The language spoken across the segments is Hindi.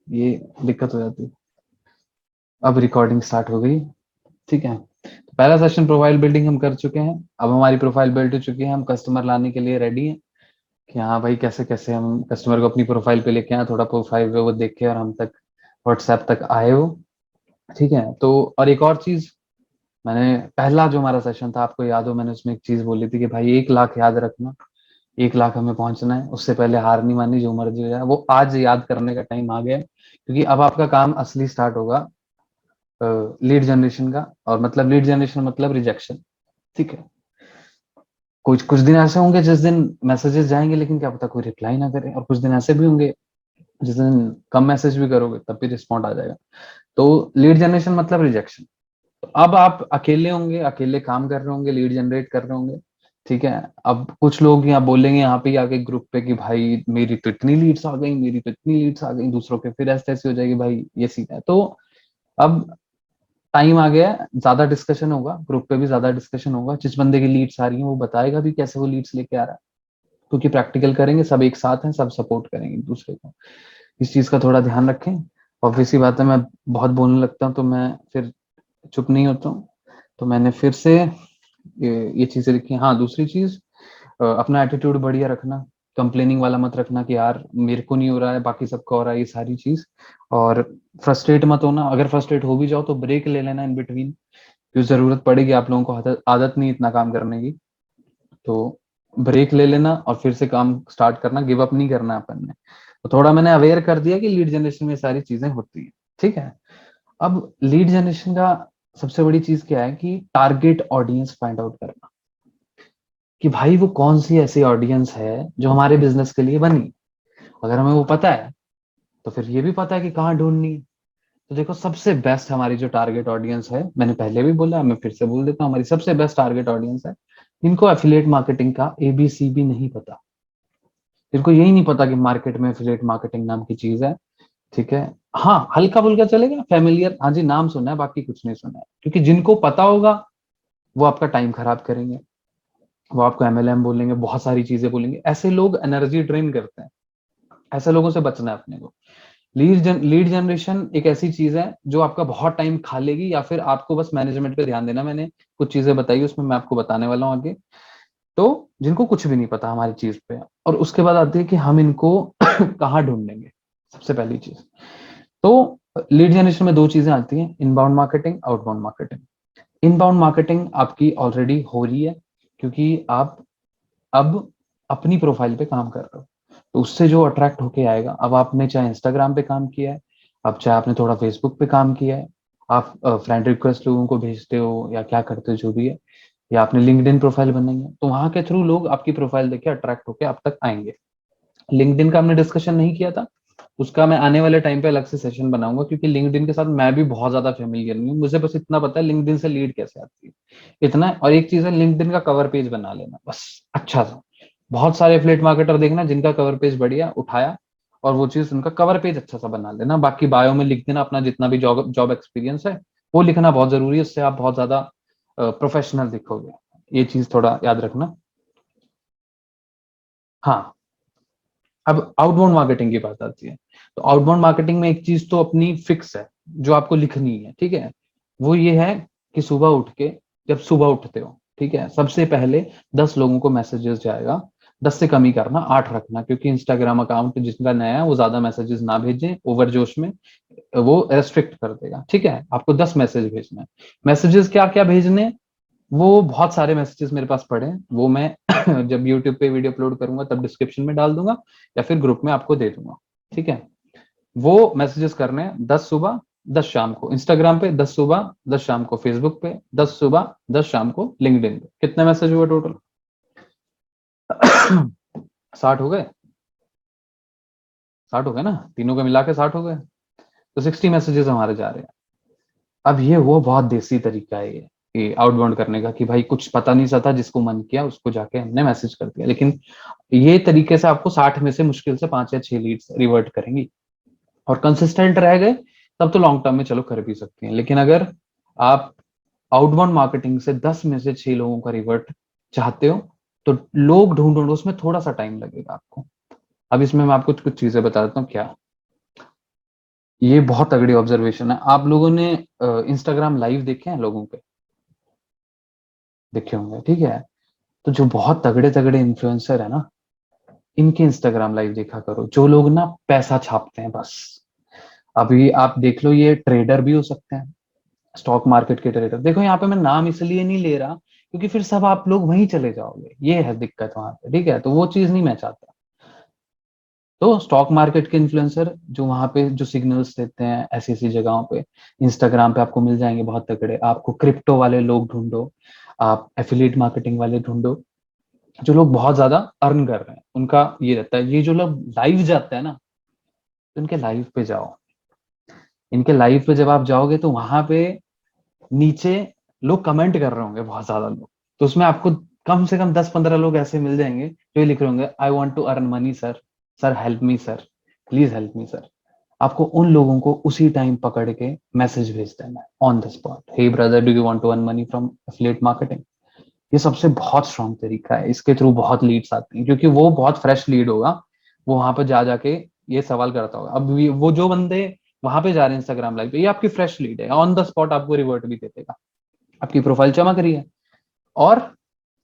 ये दिक्कत हो जाती है। अब रिकॉर्डिंग स्टार्ट हो गई। ठीक है, तो पहला सेशन प्रोफाइल बिल्डिंग हम कर चुके हैं। अब हमारी प्रोफाइल बिल्ड हो चुकी है, हम कस्टमर लाने के लिए रेडी हैं कि हाँ भाई कैसे कैसे हम कस्टमर को अपनी प्रोफाइल पे लेके आए, थोड़ा प्रोफाइल पे वो देखे और हम तक व्हाट्सएप तक आए हो। ठीक है, तो और एक और चीज, मैंने पहला जो हमारा सेशन था आपको याद हो, मैंने उसमें एक चीज बोली थी कि भाई 1 लाख याद रखना, 1 लाख हमें पहुंचना है, उससे पहले हार नहीं माननी, जो मर्जी हो जाए। वो आज याद करने का टाइम आ गया है, क्योंकि अब आपका काम असली स्टार्ट होगा लीड जनरेशन का। और मतलब लीड जनरेशन मतलब रिजेक्शन। ठीक है, कुछ कुछ दिन ऐसे होंगे जिस दिन मैसेजेस जाएंगे लेकिन क्या पता कोई रिप्लाई ना करे, और कुछ दिन ऐसे भी होंगे जिस दिन कम मैसेज भी करोगे तब भी रिस्पॉन्ड आ जाएगा। तो लीड जनरेशन मतलब रिजेक्शन। तो अब आप अकेले होंगे, अकेले काम कर रहे होंगे, लीड जनरेट कर रहे होंगे। ठीक है, अब कुछ लोग यहाँ बोलेंगे यहाँ पे आके ग्रुप पे कि भाई मेरी तो इतनी लीड्स आ गई, मेरी तो इतनी लीड्स आ गई, दूसरों के फिर ऐसे ऐसे हो जाएगी भाई, ये सीन है। तो अब टाइम आ गया है, ज्यादा डिस्कशन होगा ग्रुप पे भी, ज्यादा डिस्कशन होगा। जिस बंदे की लीड्स आ रही है वो बताएगा भी कैसे वो लीड्स लेके आ रहा है, क्योंकि प्रैक्टिकल करेंगे, सब एक साथ हैं, सब सपोर्ट करेंगे एक दूसरे को। इस चीज का थोड़ा ध्यान रखें। ऑब्वियस सी बात है, मैं बहुत बोलने लगता हूँ तो मैं फिर चुप नहीं होता हूँ। तो मैंने फिर से ये चीजें लिखी हैं। हाँ, दूसरी चीज, अपना एटीट्यूड बढ़िया रखना, कंप्लेनिंग वाला मत रखना कि यार मेरे को नहीं हो रहा है बाकी सबको हो रहा है, ये सारी चीज। और फ्रस्ट्रेट मत होना, अगर फ्रस्ट्रेट हो भी जाओ तो ब्रेक ले लेना इन बिटवीन, क्योंकि जरूरत पड़ेगी, आप लोगों को आदत आदत नहीं इतना काम करने की। तो ब्रेक ले लेना और फिर से काम स्टार्ट करना, गिव अप नहीं करना अपन ने। तो थोड़ा मैंने अवेयर कर दिया कि लीड जनरेशन में सारी चीजें होती है। ठीक है, अब लीड जनरेशन का सबसे बड़ी चीज क्या है कि टारगेट ऑडियंस फाइंड आउट करना, कि भाई वो कौन सी ऐसी ऑडियंस है जो हमारे बिजनेस के लिए बनी। अगर हमें वो पता है तो फिर ये भी पता है कि कहाँ ढूंढनी है। तो देखो, सबसे बेस्ट हमारी जो टारगेट ऑडियंस है, मैंने पहले भी बोला, मैं फिर से बोल देता हूँ, हमारी सबसे बेस्ट टारगेट ऑडियंस है इनको एफिलिएट मार्केटिंग का एबीसी भी नहीं पता। इनको यही नहीं पता कि मार्केट में एफिलिएट मार्केटिंग नाम की चीज है। ठीक है, हाँ हल्का फुल्का चलेगा, फेमिलियर, हाँ जी नाम सुना है, बाकी कुछ नहीं सुना है। क्योंकि जिनको पता होगा वो आपका टाइम खराब करेंगे, वो आपको एमएलएम बोलेंगे, बहुत सारी चीजें बोलेंगे। ऐसे लोग एनर्जी ड्रेन करते हैं, ऐसे लोगों से बचना है अपने को। लीड जनरेशन एक ऐसी चीज है जो आपका बहुत टाइम खा लेगी, या फिर आपको बस मैनेजमेंट पे ध्यान देना। मैंने कुछ चीजें बताई, उसमें मैं आपको बताने वाला हूँ आगे। तो जिनको कुछ भी नहीं पता हमारी चीज पे, और उसके बाद आती है कि हम इनको कहाँ ढूंढेंगे। सबसे पहली चीज, तो लीड जनरेशन में दो चीजें आती हैं, inbound marketing, outbound marketing. Inbound marketing आपकी ऑलरेडी हो रही है, क्योंकि आप अब अपनी प्रोफाइल पे काम कर रहे हो। तो उससे जो अट्रैक्ट होके आएगा, अब आपने चाहे इंस्टाग्राम पे काम किया है, अब चाहे आपने थोड़ा फेसबुक पे काम किया है, आप फ्रेंड रिक्वेस्ट लोगों को भेजते हो या क्या करते हो जो भी है, या आपने लिंक्डइन प्रोफाइल बनाई है, तो वहां के थ्रू लोग आपकी प्रोफाइल देख के अट्रैक्ट होके आप तक आएंगे। लिंक्डइन का हमने डिस्कशन नहीं किया था, उसका मैं आने वाले टाइम पे अलग से सेशन बनाऊंगा, क्योंकि लिंक्डइन के साथ मैं भी बहुत ज्यादा फेमिलियर नहीं हूँ। मुझे बस इतना पता है लिंक्डइन से लीड कैसे आती है, इतना। और एक चीज है, लिंक्डइन का कवर पेज बना लेना बस, अच्छा सा। बहुत सारे एफिलिएट मार्केटर देखना जिनका कवर पेज बढ़िया उठाया, और वो चीज उनका कवर पेज अच्छा सा बना लेना। बाकी बायो में लिख देना अपना जितना भी जॉब जॉब एक्सपीरियंस है, वो लिखना बहुत जरूरी है, उससे आप बहुत ज्यादा प्रोफेशनल दिखोगे। ये चीज थोड़ा याद रखना। हाँ, अब आउटबाउंड मार्केटिंग की बात आती है। तो आउटबाउंड मार्केटिंग में एक चीज तो अपनी फिक्स है जो आपको लिखनी है। ठीक है, वो ये है कि सुबह उठ के, जब सुबह उठते हो, ठीक है, सबसे पहले 10 लोगों को मैसेजेस जाएगा। 10 से कम ही करना, 8 रखना, क्योंकि इंस्टाग्राम अकाउंट जिसका नया है वो ज्यादा मैसेजेस ना भेजें ओवर जोश में, वो रेस्ट्रिक्ट कर देगा। ठीक है, आपको 10 मैसेज भेजना है। मैसेजेस क्या क्या भेजने हैं? वो बहुत सारे मैसेजेस मेरे पास पड़े हैं, वो मैं जब यूट्यूब पे वीडियो अपलोड करूंगा तब डिस्क्रिप्शन में डाल दूंगा, या फिर ग्रुप में आपको दे दूंगा। ठीक है, वो मैसेजेस करने हैं 10 सुबह, 10 शाम को इंस्टाग्राम पे, 10 सुबह, 10 शाम को फेसबुक पे, 10 सुबह, 10 शाम को लिंक्डइन पे। कितने मैसेज हुए टोटल? 60 हो गए? 60 हो गए ना, तीनों को मिला के 60 हो गए। तो 60 मैसेजेस हमारे जा रहे हैं। अब ये वो बहुत देसी तरीका है ये आउटबाउंड करने का, कि भाई कुछ पता नहीं चलता, जिसको मन किया उसको जाके हमने मैसेज कर दिया। लेकिन ये तरीके से आपको 60 में से मुश्किल से 5 या 6 लीड्स रिवर्ट करेंगी, और कंसिस्टेंट रह गए तब तो लॉन्ग टर्म में चलो कर भी सकते हैं। लेकिन अगर आप आउटबाउंड मार्केटिंग से 10 में से 6 लोगों का रिवर्ट चाहते हो, तो लोग ढूंढ ढूंढ उसमें थोड़ा सा टाइम लगेगा आपको। अब इसमें मैं आपको कुछ चीजें बता देता हूँ क्या। ये बहुत तगड़ी ऑब्जर्वेशन है। आप लोगों ने इंस्टाग्राम लाइव देखे हैं लोगों के? देखे होंगे, ठीक है। तो जो बहुत तगड़े तगड़े इन्फ्लुएंसर है ना, इनके इंस्टाग्राम लाइव देखा करो। जो लोग ना पैसा छापते हैं बस। अभी आप देख लो, ये ट्रेडर भी हो सकते हैं, स्टॉक मार्केट के ट्रेडर। देखो यहाँ पे मैं नाम इसलिए नहीं ले रहा क्योंकि फिर सब आप लोग वहीं चले जाओगे, ये है दिक्कत वहां पे, ठीक है। तो वो चीज नहीं मैं चाहता। तो स्टॉक मार्केट के इन्फ्लुएंसर जो वहां पे जो सिग्नल्स देते हैं ऐसी ऐसी जगहों पे, इंस्टाग्राम पे आपको मिल जाएंगे बहुत तगड़े। आपको क्रिप्टो वाले लोग ढूंढो, आप एफिलिएट मार्केटिंग वाले ढूंढो, जो लोग बहुत ज्यादा अर्न कर रहे हैं। उनका ये रहता है, ये जो लोग लाइव जाते हैं ना, तो इनके लाइव पे जाओ। इनके लाइव पे जब आप जाओगे तो वहां पे नीचे लोग कमेंट कर रहे होंगे, बहुत ज्यादा लोग। तो उसमें आपको कम से कम 10-15 लोग ऐसे मिल जाएंगे जो ये लिख रहे होंगे, I want to earn money sir, sir help me sir, please help me sir. आपको उन लोगों को उसी टाइम पकड़ के मैसेज भेज देना है on the spot, hey brother do you want to earn money from affiliate marketing. ये सबसे बहुत स्ट्रांग तरीका है। इसके थ्रू बहुत लीड्स आती हैं क्योंकि वो बहुत फ्रेश लीड होगा। वो वहां पर जा जाके ये सवाल करता होगा। अब वो जो बंदे वहां पे जा रहे हैं इंस्टाग्राम लाइव पे, ये आपकी फ्रेश लीड है, ऑन द स्पॉट आपको रिवर्ट भी दे देगा। आपकी प्रोफाइल चमक रही है। और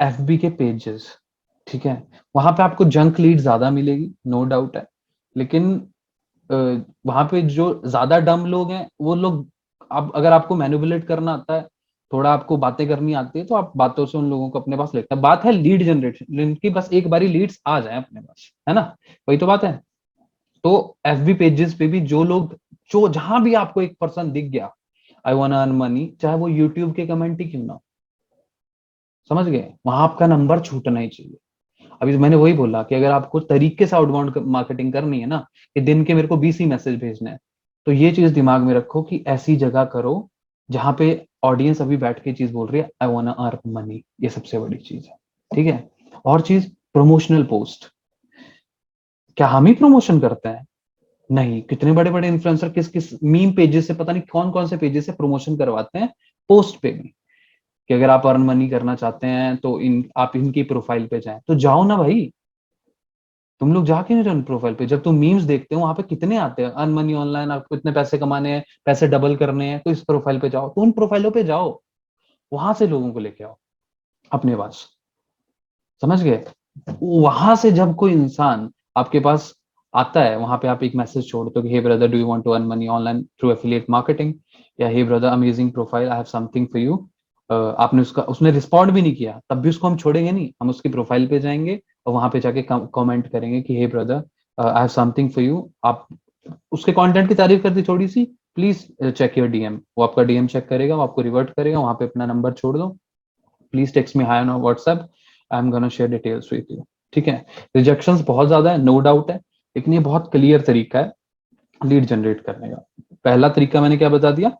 एफबी के पेजेस, ठीक है, वहां पे आपको जंक लीड ज्यादा मिलेगी, नो डाउट है। लेकिन वहां पे जो ज्यादा डम लोग हैं वो लोग, अब अगर आपको मैनिपुलेट करना आता है, थोड़ा आपको बातें करनी आती है, तो आप बातों से उन लोगों को अपने पास लेते हैं। बात है लीड जनरेशन, इनकी बस एक बारी लीड्स आ जाए अपने पास, है ना, वही तो बात है। तो एफबी पेजेस पे भी जो लोग, जो जहां भी आपको एक पर्सन दिख गया, आई वांट अर्न मनी, चाहे वो यूट्यूब के कमेंट ही क्यों ना हो, समझ गए, वहां आपका नंबर छूटना ही चाहिए। अभी मैंने वही बोला कि अगर आपको तरीके से आउटबाउंड मार्केटिंग करनी है ना, कि दिन के मेरे को 20 ही मैसेज भेजने हैं, तो ये चीज दिमाग में रखो कि ऐसी जगह करो जहां पे ऑडियंस अभी बैठ के चीज बोल रही है, आई वांट अर्न मनी। ये सबसे बड़ी चीज है, ठीक है। और चीज, प्रमोशनल पोस्ट। क्या हम ही प्रमोशन करते हैं? नहीं, कितने बड़े बड़े इन्फ्लुएंसर किस किस मीम पेजेस से, पता नहीं कौन कौन से पेजेस से प्रमोशन करवाते हैं पोस्ट पे भी, कि अगर आप अर्न मनी करना चाहते हैं तो आप इनकी प्रोफाइल पे जाएं। तो जाओ ना भाई, तुम लोग जाके नहीं रन प्रोफाइल पे, जब तुम मीम्स देखते हो वहां पे कितने आते हैं, अर्न मनी ऑनलाइन, आपको इतने पैसे कमाने हैं, पैसे डबल करने हैं, तो इस प्रोफाइल पे जाओ, तो उन प्रोफाइलों पे जाओ, वहां से लोगों को लेके आओ अपने पास, समझ गए। वहां से जब कोई इंसान आपके पास आता है, वहां पे आप एक मैसेज छोड़ दो कि hey brother do you want to earn money online through affiliate marketing, या hey brother amazing profile, I have something for you. आपने उसका, उसने रिस्पॉन्ड भी नहीं किया, तब भी उसको हम छोड़ेंगे नहीं, हम उसकी प्रोफाइल पे जाएंगे और वहां पे जाके कमेंट करेंगे कि hey brother I have something for you. आप उसके कंटेंट की तारीफ कर दी थोड़ी सी, प्लीज चेक योर डीएम। वो आपका डीएम चेक करेगा, वो आपको रिवर्ट करेगा, वहां पे अपना नंबर छोड़ दो, please text me hi on WhatsApp, I am gonna share details with you, ठीक है। रिजेक्शंस बहुत ज्यादा है, नो डाउट है, लेकिन ये बहुत क्लियर तरीका है लीड जनरेट करने का। पहला तरीका मैंने क्या बता दिया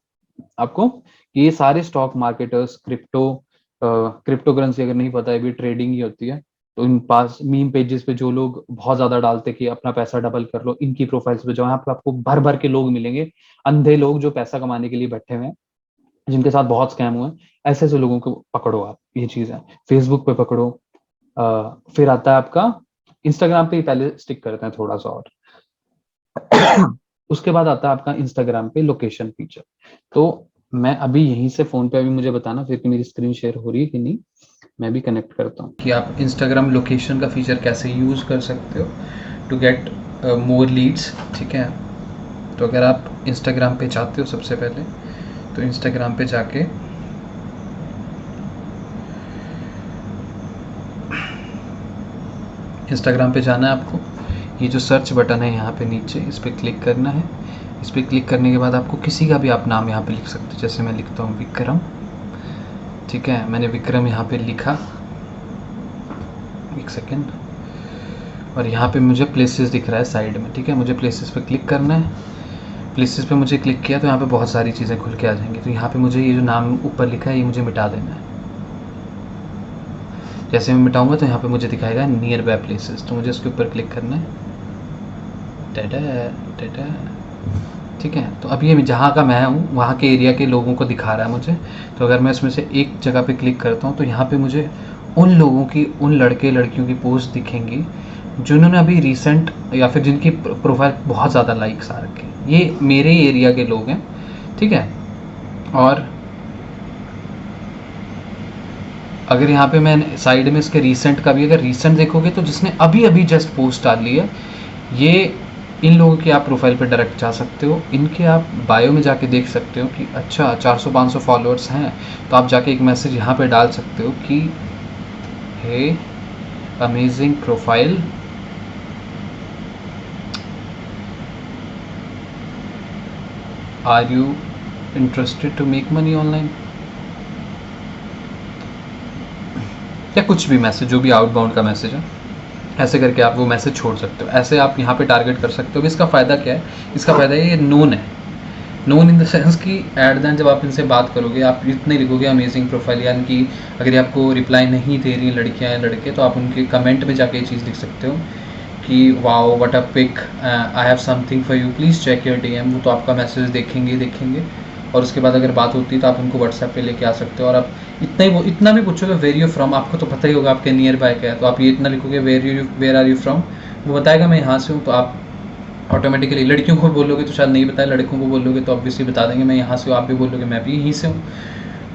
आपको, कि ये सारे स्टॉक मार्केटर्स, क्रिप्टो करेंसी अगर नहीं पता है, भी ट्रेडिंग ही होती है। तो इन पास मीम पेजेस पे जो लोग बहुत ज्यादा डालते कि अपना पैसा डबल कर लो, इनकी प्रोफाइल्स पे जाओ, यहाँ पे आपको भर भर के लोग मिलेंगे, अंधे लोग जो पैसा कमाने के लिए बैठे हुए हैं, जिनके साथ बहुत स्कैम हुए हैं। ऐसे ऐसे लोगों को पकड़ो आप, ये चीज है। फेसबुक पे पकड़ो। फिर आता है आपका इंस्टाग्राम पे ही पहले स्टिक करते हैं थोड़ा सा और उसके बाद आता है आपका इंस्टाग्राम पे लोकेशन फीचर। तो मैं अभी यहीं से फोन पे, अभी मुझे बताना फिर कि मेरी स्क्रीन शेयर हो रही है कि नहीं, मैं भी कनेक्ट करता हूँ कि आप इंस्टाग्राम लोकेशन का फीचर कैसे यूज कर सकते हो टू गेट मोर लीड्स, ठीक है। तो अगर आप इंस्टाग्राम पे चाहते हो, सबसे पहले तो इंस्टाग्राम पे जाके इंस्टाग्राम पे जाना है आपको। ये जो सर्च बटन है यहाँ पे नीचे, इस पर क्लिक करना है। इस पर क्लिक करने के बाद आपको किसी का भी आप नाम यहाँ पे लिख सकते हो, जैसे मैं लिखता हूँ विक्रम, ठीक है। मैंने विक्रम यहाँ पे लिखा, एक सेकेंड, और यहाँ पे मुझे प्लेसेस दिख रहा है साइड में, ठीक है। मुझे प्लेसेस पे क्लिक करना है। प्लेसेस पे मुझे क्लिक किया तो यहाँ पे बहुत सारी चीज़ें खुल के आ जाएंगी। तो यहाँ पे मुझे ये जो नाम ऊपर लिखा है, ये मुझे मिटा देना है। जैसे मैं मिटाऊंगा तो यहाँ पे मुझे दिखाएगा नियर बाय प्लेसेस, तो मुझे उसके ऊपर क्लिक करना है। टाटा टाटा, ठीक है। तो अब ये जहाँ का मैं हूँ वहाँ के एरिया के लोगों को दिखा रहा है मुझे। तो अगर मैं इसमें से एक जगह पे क्लिक करता हूँ तो यहाँ पे मुझे उन लोगों की, उन लड़के लड़कियों की पोस्ट दिखेंगी जिन्होंने अभी रिसेंट, या फिर जिनकी प्रोफाइल बहुत ज़्यादा लाइक्स आ रखे हैं, ये मेरे एरिया के लोग हैं, ठीक है। और अगर यहाँ पे मैं साइड में इसके रीसेंट का भी, अगर रीसेंट देखोगे तो जिसने अभी अभी जस्ट पोस्ट डाली है, ये इन लोगों की आप प्रोफाइल पे डायरेक्ट जा सकते हो, इनके आप बायो में जाके देख सकते हो कि अच्छा 400-500 फॉलोअर्स हैं, तो आप जाके एक मैसेज यहाँ पे डाल सकते हो कि hey amazing profile, are you interested to make money online, या कुछ भी मैसेज, जो भी आउटबाउंड का मैसेज है, ऐसे करके आप वो मैसेज छोड़ सकते हो। ऐसे आप यहाँ पे टारगेट कर सकते हो। इसका फ़ायदा क्या है? इसका फ़ायदा ये नोन है, नोन इन द सेंस कि एट दैन जब आप इनसे बात करोगे, आप इतने लिखोगे अमेजिंग प्रोफाइल, यानी कि अगर आपको रिप्लाई नहीं दे रही लड़कियाँ या लड़के, तो आप उनके कमेंट में जाके ये चीज़ लिख सकते हो कि wow what a pic, I have something for you, please check your DM. वो तो आपका मैसेज देखेंगे और उसके बाद अगर बात होती है तो आप उनको व्हाट्सएप पे लेके आ सकते हो। और आप इतना भी पूछोगे वेर यू फ्रॉम, आपको तो पता ही होगा आपके नियर बाय क्या है, तो आप ये इतना लिखोगे वेर आर यू फ्रॉम, वो बताएगा मैं यहाँ से हूँ, तो आप ऑटोमेटिकली, लड़कियों को बोलोगे तो शायद नहीं बताए, लड़कों को बोलोगे तो ऑब्वियसली बता देंगे मैं यहाँ से हूँ, आप भी बोलोगे मैं भी यहीं से हूँ,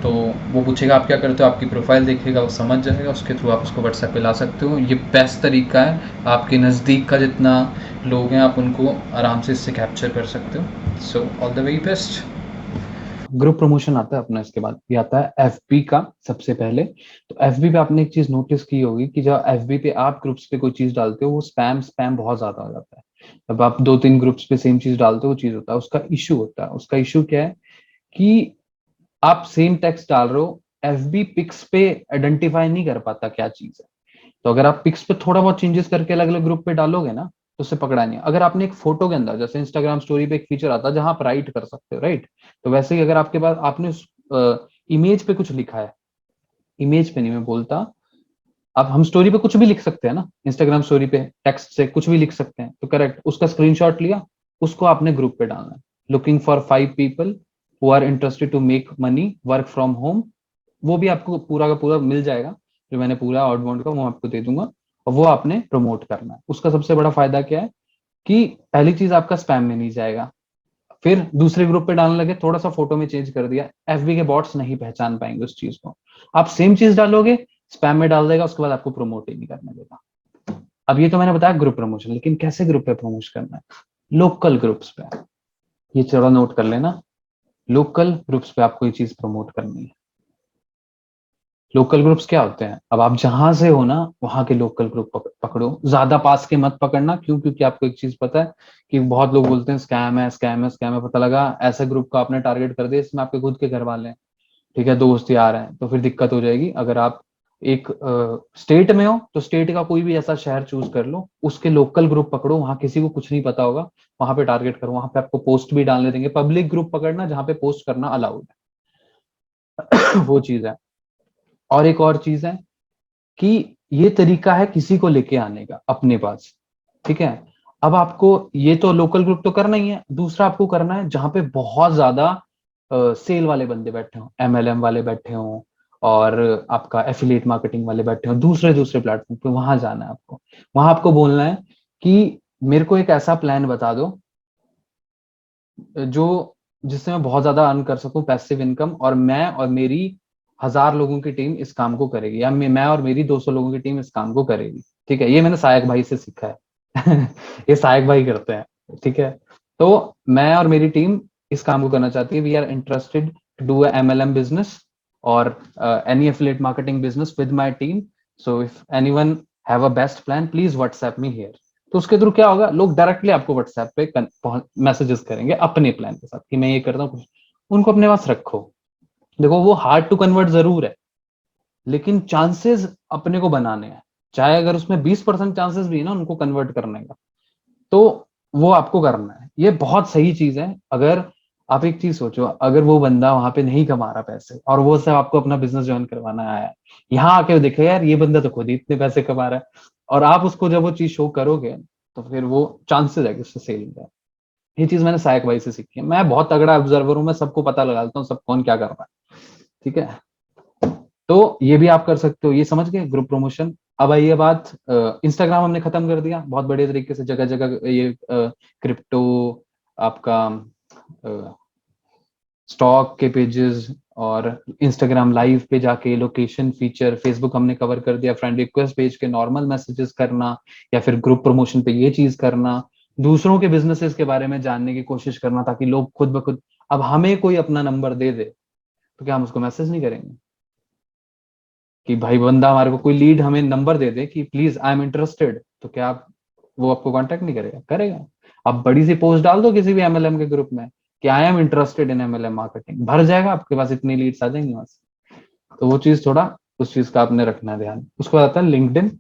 तो वो पूछेगा आप क्या करते हो, आपकी प्रोफाइल देखेगा, वो समझ जाएगा, उसके थ्रू आप उसको व्हाट्सएप पे ला सकते हो। ये बेस्ट तरीका है, आपके नज़दीक का जितना लोग हैं आप उनको आराम से इससे कैप्चर कर सकते हो। So all the very best. Group promotion आता है अपना, इसके बाद ये आता है एफबी का सबसे पहले। तो एफबी पे आपने एक चीज नोटिस की होगी कि जब एफबी पे आप ग्रुप्स पे कोई चीज डालते हो, वो स्पैम बहुत ज्यादा हो जाता है। जब आप 2-3 ग्रुप्स पे सेम चीज डालते हो, वो चीज होता है, उसका इशू होता है। उसका इशू क्या है कि आप सेम टेक्स्ट डाल रहे हो, एफबी पिक्स पे आइडेंटिफाई नहीं कर पाता क्या चीज है। तो अगर आप पिक्स पे थोड़ा बहुत चेंजेस करके अलग अलग ग्रुप पे डालोगे ना, तो उससे पकड़ा नहीं है। अगर आपने एक फोटो के अंदर, जैसे इंस्टाग्राम स्टोरी पे एक फीचर आता है जहां आप राइट कर सकते हो, राइट, तो वैसे ही अगर आपके पास आपने इमेज पे कुछ लिखा है, इमेज पे नहीं मैं बोलता, अब हम स्टोरी पे कुछ भी लिख सकते हैं ना, इंस्टाग्राम स्टोरी पे टेक्स्ट से कुछ भी लिख सकते हैं, तो करेक्ट, उसका स्क्रीनशॉट लिया, उसको आपने ग्रुप पे डालना है। Looking for 5 people who are interested to make money work from home, वो भी आपको पूरा का पूरा मिल जाएगा, जो मैंने पूरा आउटबाउंड का वो आपको दे दूंगा, और वो आपने प्रमोट करना है। उसका सबसे बड़ा फायदा क्या है कि पहली चीज आपका स्पैम में नहीं जाएगा। फिर दूसरे ग्रुप पे डालने लगे, थोड़ा सा फोटो में चेंज कर दिया, एफबी के बॉट्स नहीं पहचान पाएंगे उस चीज को। आप सेम चीज डालोगे, स्पैम में डाल देगा, उसके बाद आपको प्रमोट ही नहीं करने देगा। अब ये तो मैंने बताया ग्रुप प्रमोशन, लेकिन कैसे ग्रुप पे प्रमोशन करना है? लोकल ग्रुप्स पे, ये थोड़ा नोट कर लेना, लोकल ग्रुप्स पे आपको ये चीज प्रमोट करनी है। लोकल ग्रुप्स क्या होते हैं? अब आप जहां से हो ना, वहां के लोकल ग्रुप पकड़ो, ज्यादा पास के मत पकड़ना। क्यों? क्योंकि आपको एक चीज पता है कि बहुत लोग बोलते हैं स्कैम है, स्कैम है, स्कैम है, पता लगा ऐसे ग्रुप का आपने टारगेट कर दिया इसमें आपके खुद के घर वाले हैं, ठीक है, दोस्त यार हैं, तो फिर दिक्कत हो जाएगी। अगर आप एक स्टेट में हो तो स्टेट का कोई भी ऐसा शहर चूज कर लो, उसके लोकल ग्रुप पकड़ो, वहां किसी को कुछ नहीं पता होगा, वहां पे टारगेट करो, वहां पे आपको पोस्ट भी डालने देंगे। पब्लिक ग्रुप पकड़ना जहां पे पोस्ट करना अलाउड है। वो चीज है। और एक और चीज है कि ये तरीका है किसी को लेके आने का अपने पास, ठीक है। अब आपको ये तो लोकल ग्रुप तो करना ही है, दूसरा आपको करना है जहां पे बहुत ज्यादा सेल वाले बंदे बैठे हों, एमएलएम वाले बैठे हों, और आपका एफिलिएट मार्केटिंग वाले बैठे हों दूसरे दूसरे प्लेटफॉर्म पे, वहां जाना है आपको। वहां आपको बोलना है कि मेरे को एक ऐसा प्लान बता दो जो जिससे मैं बहुत ज्यादा अर्न कर सकूं, पैसिव इनकम, और मैं और मेरी 1000 लोगों की टीम इस काम को करेगी, या मैं और मेरी 200 लोगों की टीम इस काम को करेगी, ठीक है। ये मैंने सायक भाई से सीखा है। ये सायक भाई करते हैं, ठीक है। तो मैं और मेरी टीम इस काम को करना चाहती है, we are interested to do MLM business और any affiliate marketing business with my team, so if anyone have a best plan please WhatsApp me here. तो उसके थ्रू क्या होगा, लोग डायरेक्टली आपको व्हाट्सएप पे मैसेजेस करेंगे अपने प्लान के साथ कि मैं ये करता हूँ, उनको अपने पास रखो। देखो वो हार्ड टू कन्वर्ट जरूर है, लेकिन चांसेस अपने को बनाने हैं, चाहे अगर उसमें 20% चांसेस भी है ना उनको कन्वर्ट करने का, तो वो आपको करना है। ये बहुत सही चीज है। अगर आप एक चीज सोचो, अगर वो बंदा वहां पे नहीं कमा रहा पैसे, और वो सब आपको अपना बिजनेस ज्वाइन करवाना आया है, यहाँ आके देखे यार ये बंदा तो खुद ही इतने पैसे कमा रहा है, और आप उसको जब वो चीज शो करोगे, तो फिर वो चांसेस है कि उससे सेल हो जाए। ये चीज मैंने सायक भाई से सीखी है। मैं बहुत तगड़ा ऑब्जर्वर हूँ, मैं सबको पता लगा लेता हूँ सब कौन क्या कर रहा है, ठीक है। तो ये भी आप कर सकते हो, ये समझ गए ग्रुप प्रमोशन। अब आइए बात, इंस्टाग्राम हमने खत्म कर दिया बहुत बढ़िया तरीके से, जगह जगह ये क्रिप्टो, आपका स्टॉक के पेजेस और इंस्टाग्राम लाइव पे जाके लोकेशन फीचर, फेसबुक हमने कवर कर दिया, फ्रेंड रिक्वेस्ट पेज के नॉर्मल मैसेजेस करना या फिर ग्रुप प्रमोशन पे ये चीज करना, दूसरों के बिजनेसेस के बारे में जानने की कोशिश करना ताकि लोग खुद ब खुद, अब हमें कोई अपना नंबर दे दे तो क्या हम उसको मैसेज नहीं करेंगे? कि भाई बंदा हमारे को कोई लीड हमें नंबर दे दे कि प्लीज आई एम इंटरेस्टेड, तो क्या आप, वो आपको कांटेक्ट नहीं करेगा? करेगा। आप बड़ी सी पोस्ट डाल दो किसी भी एमएलएम के ग्रुप में कि I am interested in MLM marketing, भर जाएगा, आपके पास इतनी लीड्स आ जाएंगी वहां से। तो वो चीज थोड़ा, उस चीज का आपने रखना है ध्यान। उसके बाद आता है लिंक्डइन।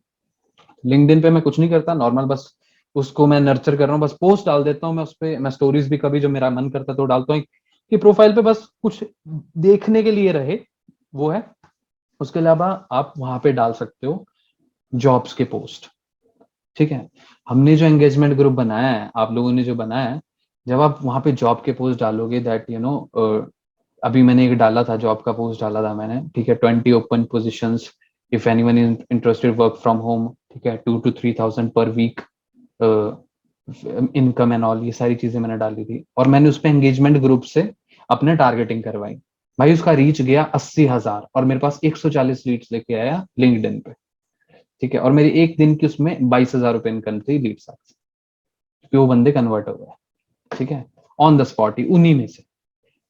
लिंक्डइन पे मैं कुछ नहीं करता, नॉर्मल बस उसको मैं नर्चर कर रहा हूँ, बस पोस्ट डाल देता हूँ मैं उस पर, मैं स्टोरीज भी कभी जो मेरा मन करता है तो डालता हूँ कि प्रोफाइल पे बस कुछ देखने के लिए रहे, वो है। उसके अलावा आप वहां पे डाल सकते हो जॉब्स के पोस्ट, ठीक है। हमने जो एंगेजमेंट ग्रुप बनाया है, आप लोगों ने जो बनाया है, जब आप वहां पे जॉब के पोस्ट डालोगे दैट यू नो, अभी मैंने एक डाला था, जॉब का पोस्ट डाला था मैंने, ठीक है, 20 open positions, if anyone is interested work from home, ठीक है, 2 to 3 thousand per week income and all, ये सारी चीजें मैंने डाली थी। और मैंने उस पर एंगेजमेंट ग्रुप से अपने टारगेटिंग करवाई। भाई उसका रीच गया 80,000 और मेरे पास 140 लीड्स लेके आया लिंक्डइन पे, ठीक है। और मेरी एक दिन की उसमें 22,000 रुपए इनकम थी लीड से, क्योंकि वो बंदे कन्वर्ट हो गए, ठीक है, ऑन द स्पॉट ही, उन्हीं में से।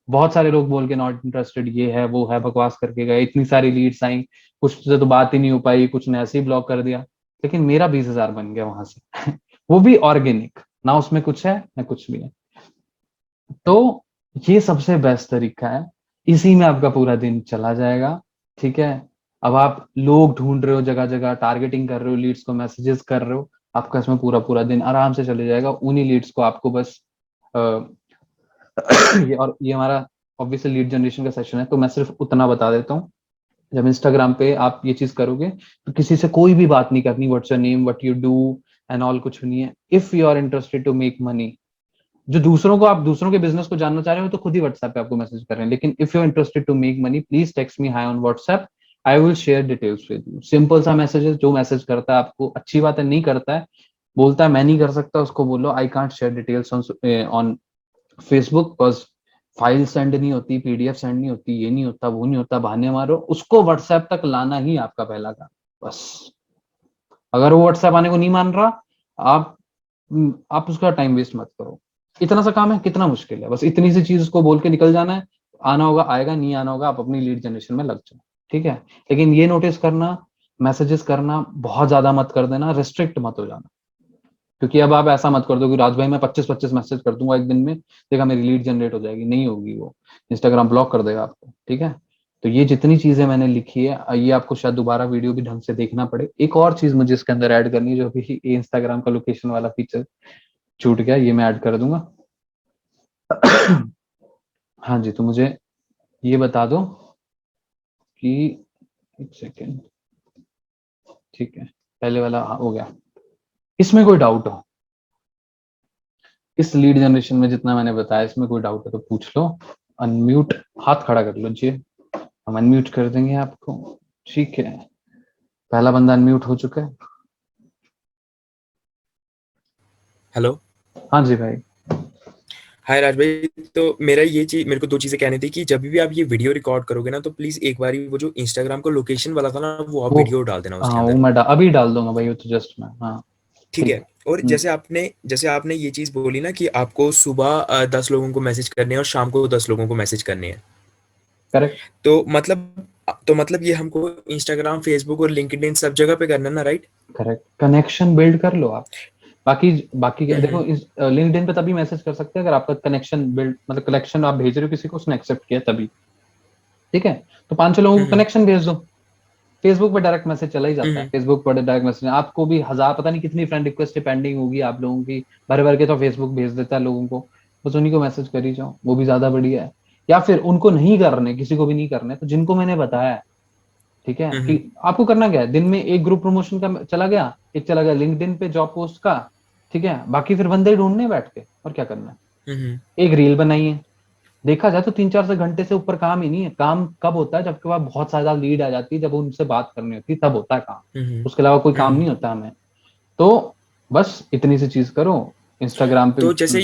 बहुत सारे लोग बोल के नॉट इंटरेस्टेड, ये है वो है, बकवास करके गए, इतनी सारी लीड्स आई, कुछ से तो बात ही नहीं हो पाई, कुछ ने ऐसे ही ब्लॉक कर दिया, लेकिन मेरा 20,000 बन गया वहां से वो भी ऑर्गेनिक, ना उसमें कुछ है ना कुछ भी है। तो ये सबसे बेस्ट तरीका है, इसी में आपका पूरा दिन चला जाएगा, ठीक है। अब आप लोग ढूंढ रहे हो, जगह जगह टारगेटिंग कर रहे हो, लीड्स को मैसेजेस कर रहे हो, आपका इसमें पूरा पूरा दिन आराम से चले जाएगा। उन्हीं लीड्स को आपको बस ये, और ये हमारा ऑब्वियसली लीड जनरेशन का सेशन है, तो मैं सिर्फ उतना बता देता हूँ। जब इंस्टाग्राम पे आप ये चीज करोगे तो किसी से कोई भी बात नहीं करनी, what's your name, what you do and all, कुछ नहीं है। If you are interested to make money, जो दूसरों को, आप दूसरों के बिजनेस को जानना चाह रहे हो तो खुद ही व्हाट्सएप पे आपको मैसेज कर रहे हैं, लेकिन if you are interested to make money please text me hi on WhatsApp, I will share details with you. Simple सा मैसेज है, जो मैसेज करता है आपको अच्छी बात है, नहीं करता है, बोलता है मैं नहीं कर सकता, उसको बोलो I can't share details on Facebook, बस फाइल सेंड नहीं होती, पीडीएफ सेंड नहीं होती, ये नहीं होता, वो नहीं होता, बहाने मारो, उसको व्हाट्सएप तक लाना ही आपका पहला काम, बस। अगर वो व्हाट्सएप आने को नहीं मान रहा, आप आप उसका टाइम वेस्ट मत करो। इतना सा काम है, कितना मुश्किल है, बस इतनी सी चीज उसको बोल के निकल जाना है। आना होगा आएगा, नहीं आना होगा आप अपनी लीड जनरेशन में लग जाओ, ठीक है। लेकिन ये नोटिस करना, मैसेजेस करना बहुत ज्यादा मत कर देना, रिस्ट्रिक्ट मत हो जाना, क्योंकि अब आप ऐसा मत कर दो कि राज भाई मैं 25-25 मैसेज कर दूंगा एक दिन में, देखा मेरी लीड जनरेट हो जाएगी, नहीं होगी, वो इंस्टाग्राम ब्लॉक कर देगा आपको, ठीक है। तो ये जितनी चीजें मैंने लिखी है, ये आपको शायद दोबारा वीडियो भी ढंग से देखना पड़े। एक और चीज मुझे इसके अंदर ऐड करनी है, जो अभी इंस्टाग्राम का लोकेशन वाला फीचर छूट गया, ये मैं ऐड कर दूंगा। हाँ जी, तो मुझे ये बता दो कि, एक सेकेंड, ठीक है, पहले वाला हो गया। इसमें कोई डाउट हो, इस लीड जनरेशन में जितना मैंने बताया, इसमें कोई डाउट है तो पूछ लो। अनम्यूट, हाथ खड़ा कर लो जी, हम अनम्यूट कर देंगे आपको, ठीक है। पहला बंदा अनम्यूट हो चुका है। हेलो। हाँ जी भाई। हाय राज भाई। तो मेरा ये चीज, मेरे को दो चीजें कहनी थी कि जब भी आप ये वीडियो रिकॉर्ड करोगे ना, तो प्लीज एक बार वो जो इंस्टाग्राम का लोकेशन वाला था ना, वो आप वो, वीडियो डाल देना उसके हाँ वो अंदर। मैं अभी डाल दूंगा भाई, वो तो जस्ट मैं, हाँ। ठीक ठीक है। है। और जैसे आपने ये चीज बोली ना कि आपको सुबह 10 लोगों को मैसेज करने हैं और शाम को 10 लोगों को मैसेज करने हैं। करेक्ट। तो मतलब ये हमको इंस्टाग्राम, फेसबुक और लिंक्डइन सब जगह पे करना है ना, राइट? करेक्ट, कनेक्शन बिल्ड कर लो आप। बाकी बाकी क्या हम्म। देखो, इस लिंक्डइन पे तभी मैसेज कर सकते हैं अगर आपका कनेक्शन बिल्ड, मतलब कनेक्शन आप भेज रहे हो किसी को, उसने एक्सेप्ट किया तभी, ठीक है। तो 5-6 लोगों को हम्म। कनेक्शन भेज दो। फेसबुक पे डायरेक्ट मैसेज चला ही जाता है, हम्म। फेसबुक पर डायरेक्ट मैसेज आपको भी हजार, पता नहीं कितनी फ्रेंड रिक्वेस्ट पेंडिंग होगी आप लोगों की, भर भर के तो फेसबुक भेज देता है लोगों को, बस उन्हीं को मैसेज कर ही जाओ, वो भी ज्यादा बढ़िया है। या फिर उनको नहीं करने, किसी को भी नहीं करने, तो जिनको मैंने बताया है, ठीक है, हम्म। कि आपको करना क्या है, दिन में एक ग्रुप प्रमोशन का चला गया, एक चला गया लिंक्डइन पे जॉब पोस्ट का, ठीक है, बाकी फिर बंदे ढूंढने बैठ के, और क्या करना है। हम्म। एक रील बनाइए, देखा जाए तो 3-4 घंटे से ऊपर काम ही नहीं है। काम कब होता है, जबकि वहां बहुत ज्यादा लीड आ जाती है, जब उनसे बात करनी होती है तब होता है काम, हम्म। उसके अलावा कोई काम हम्म। नहीं होता हमें। तो बस इतनी सी चीज करो इंस्टाग्राम पे। तो जैसे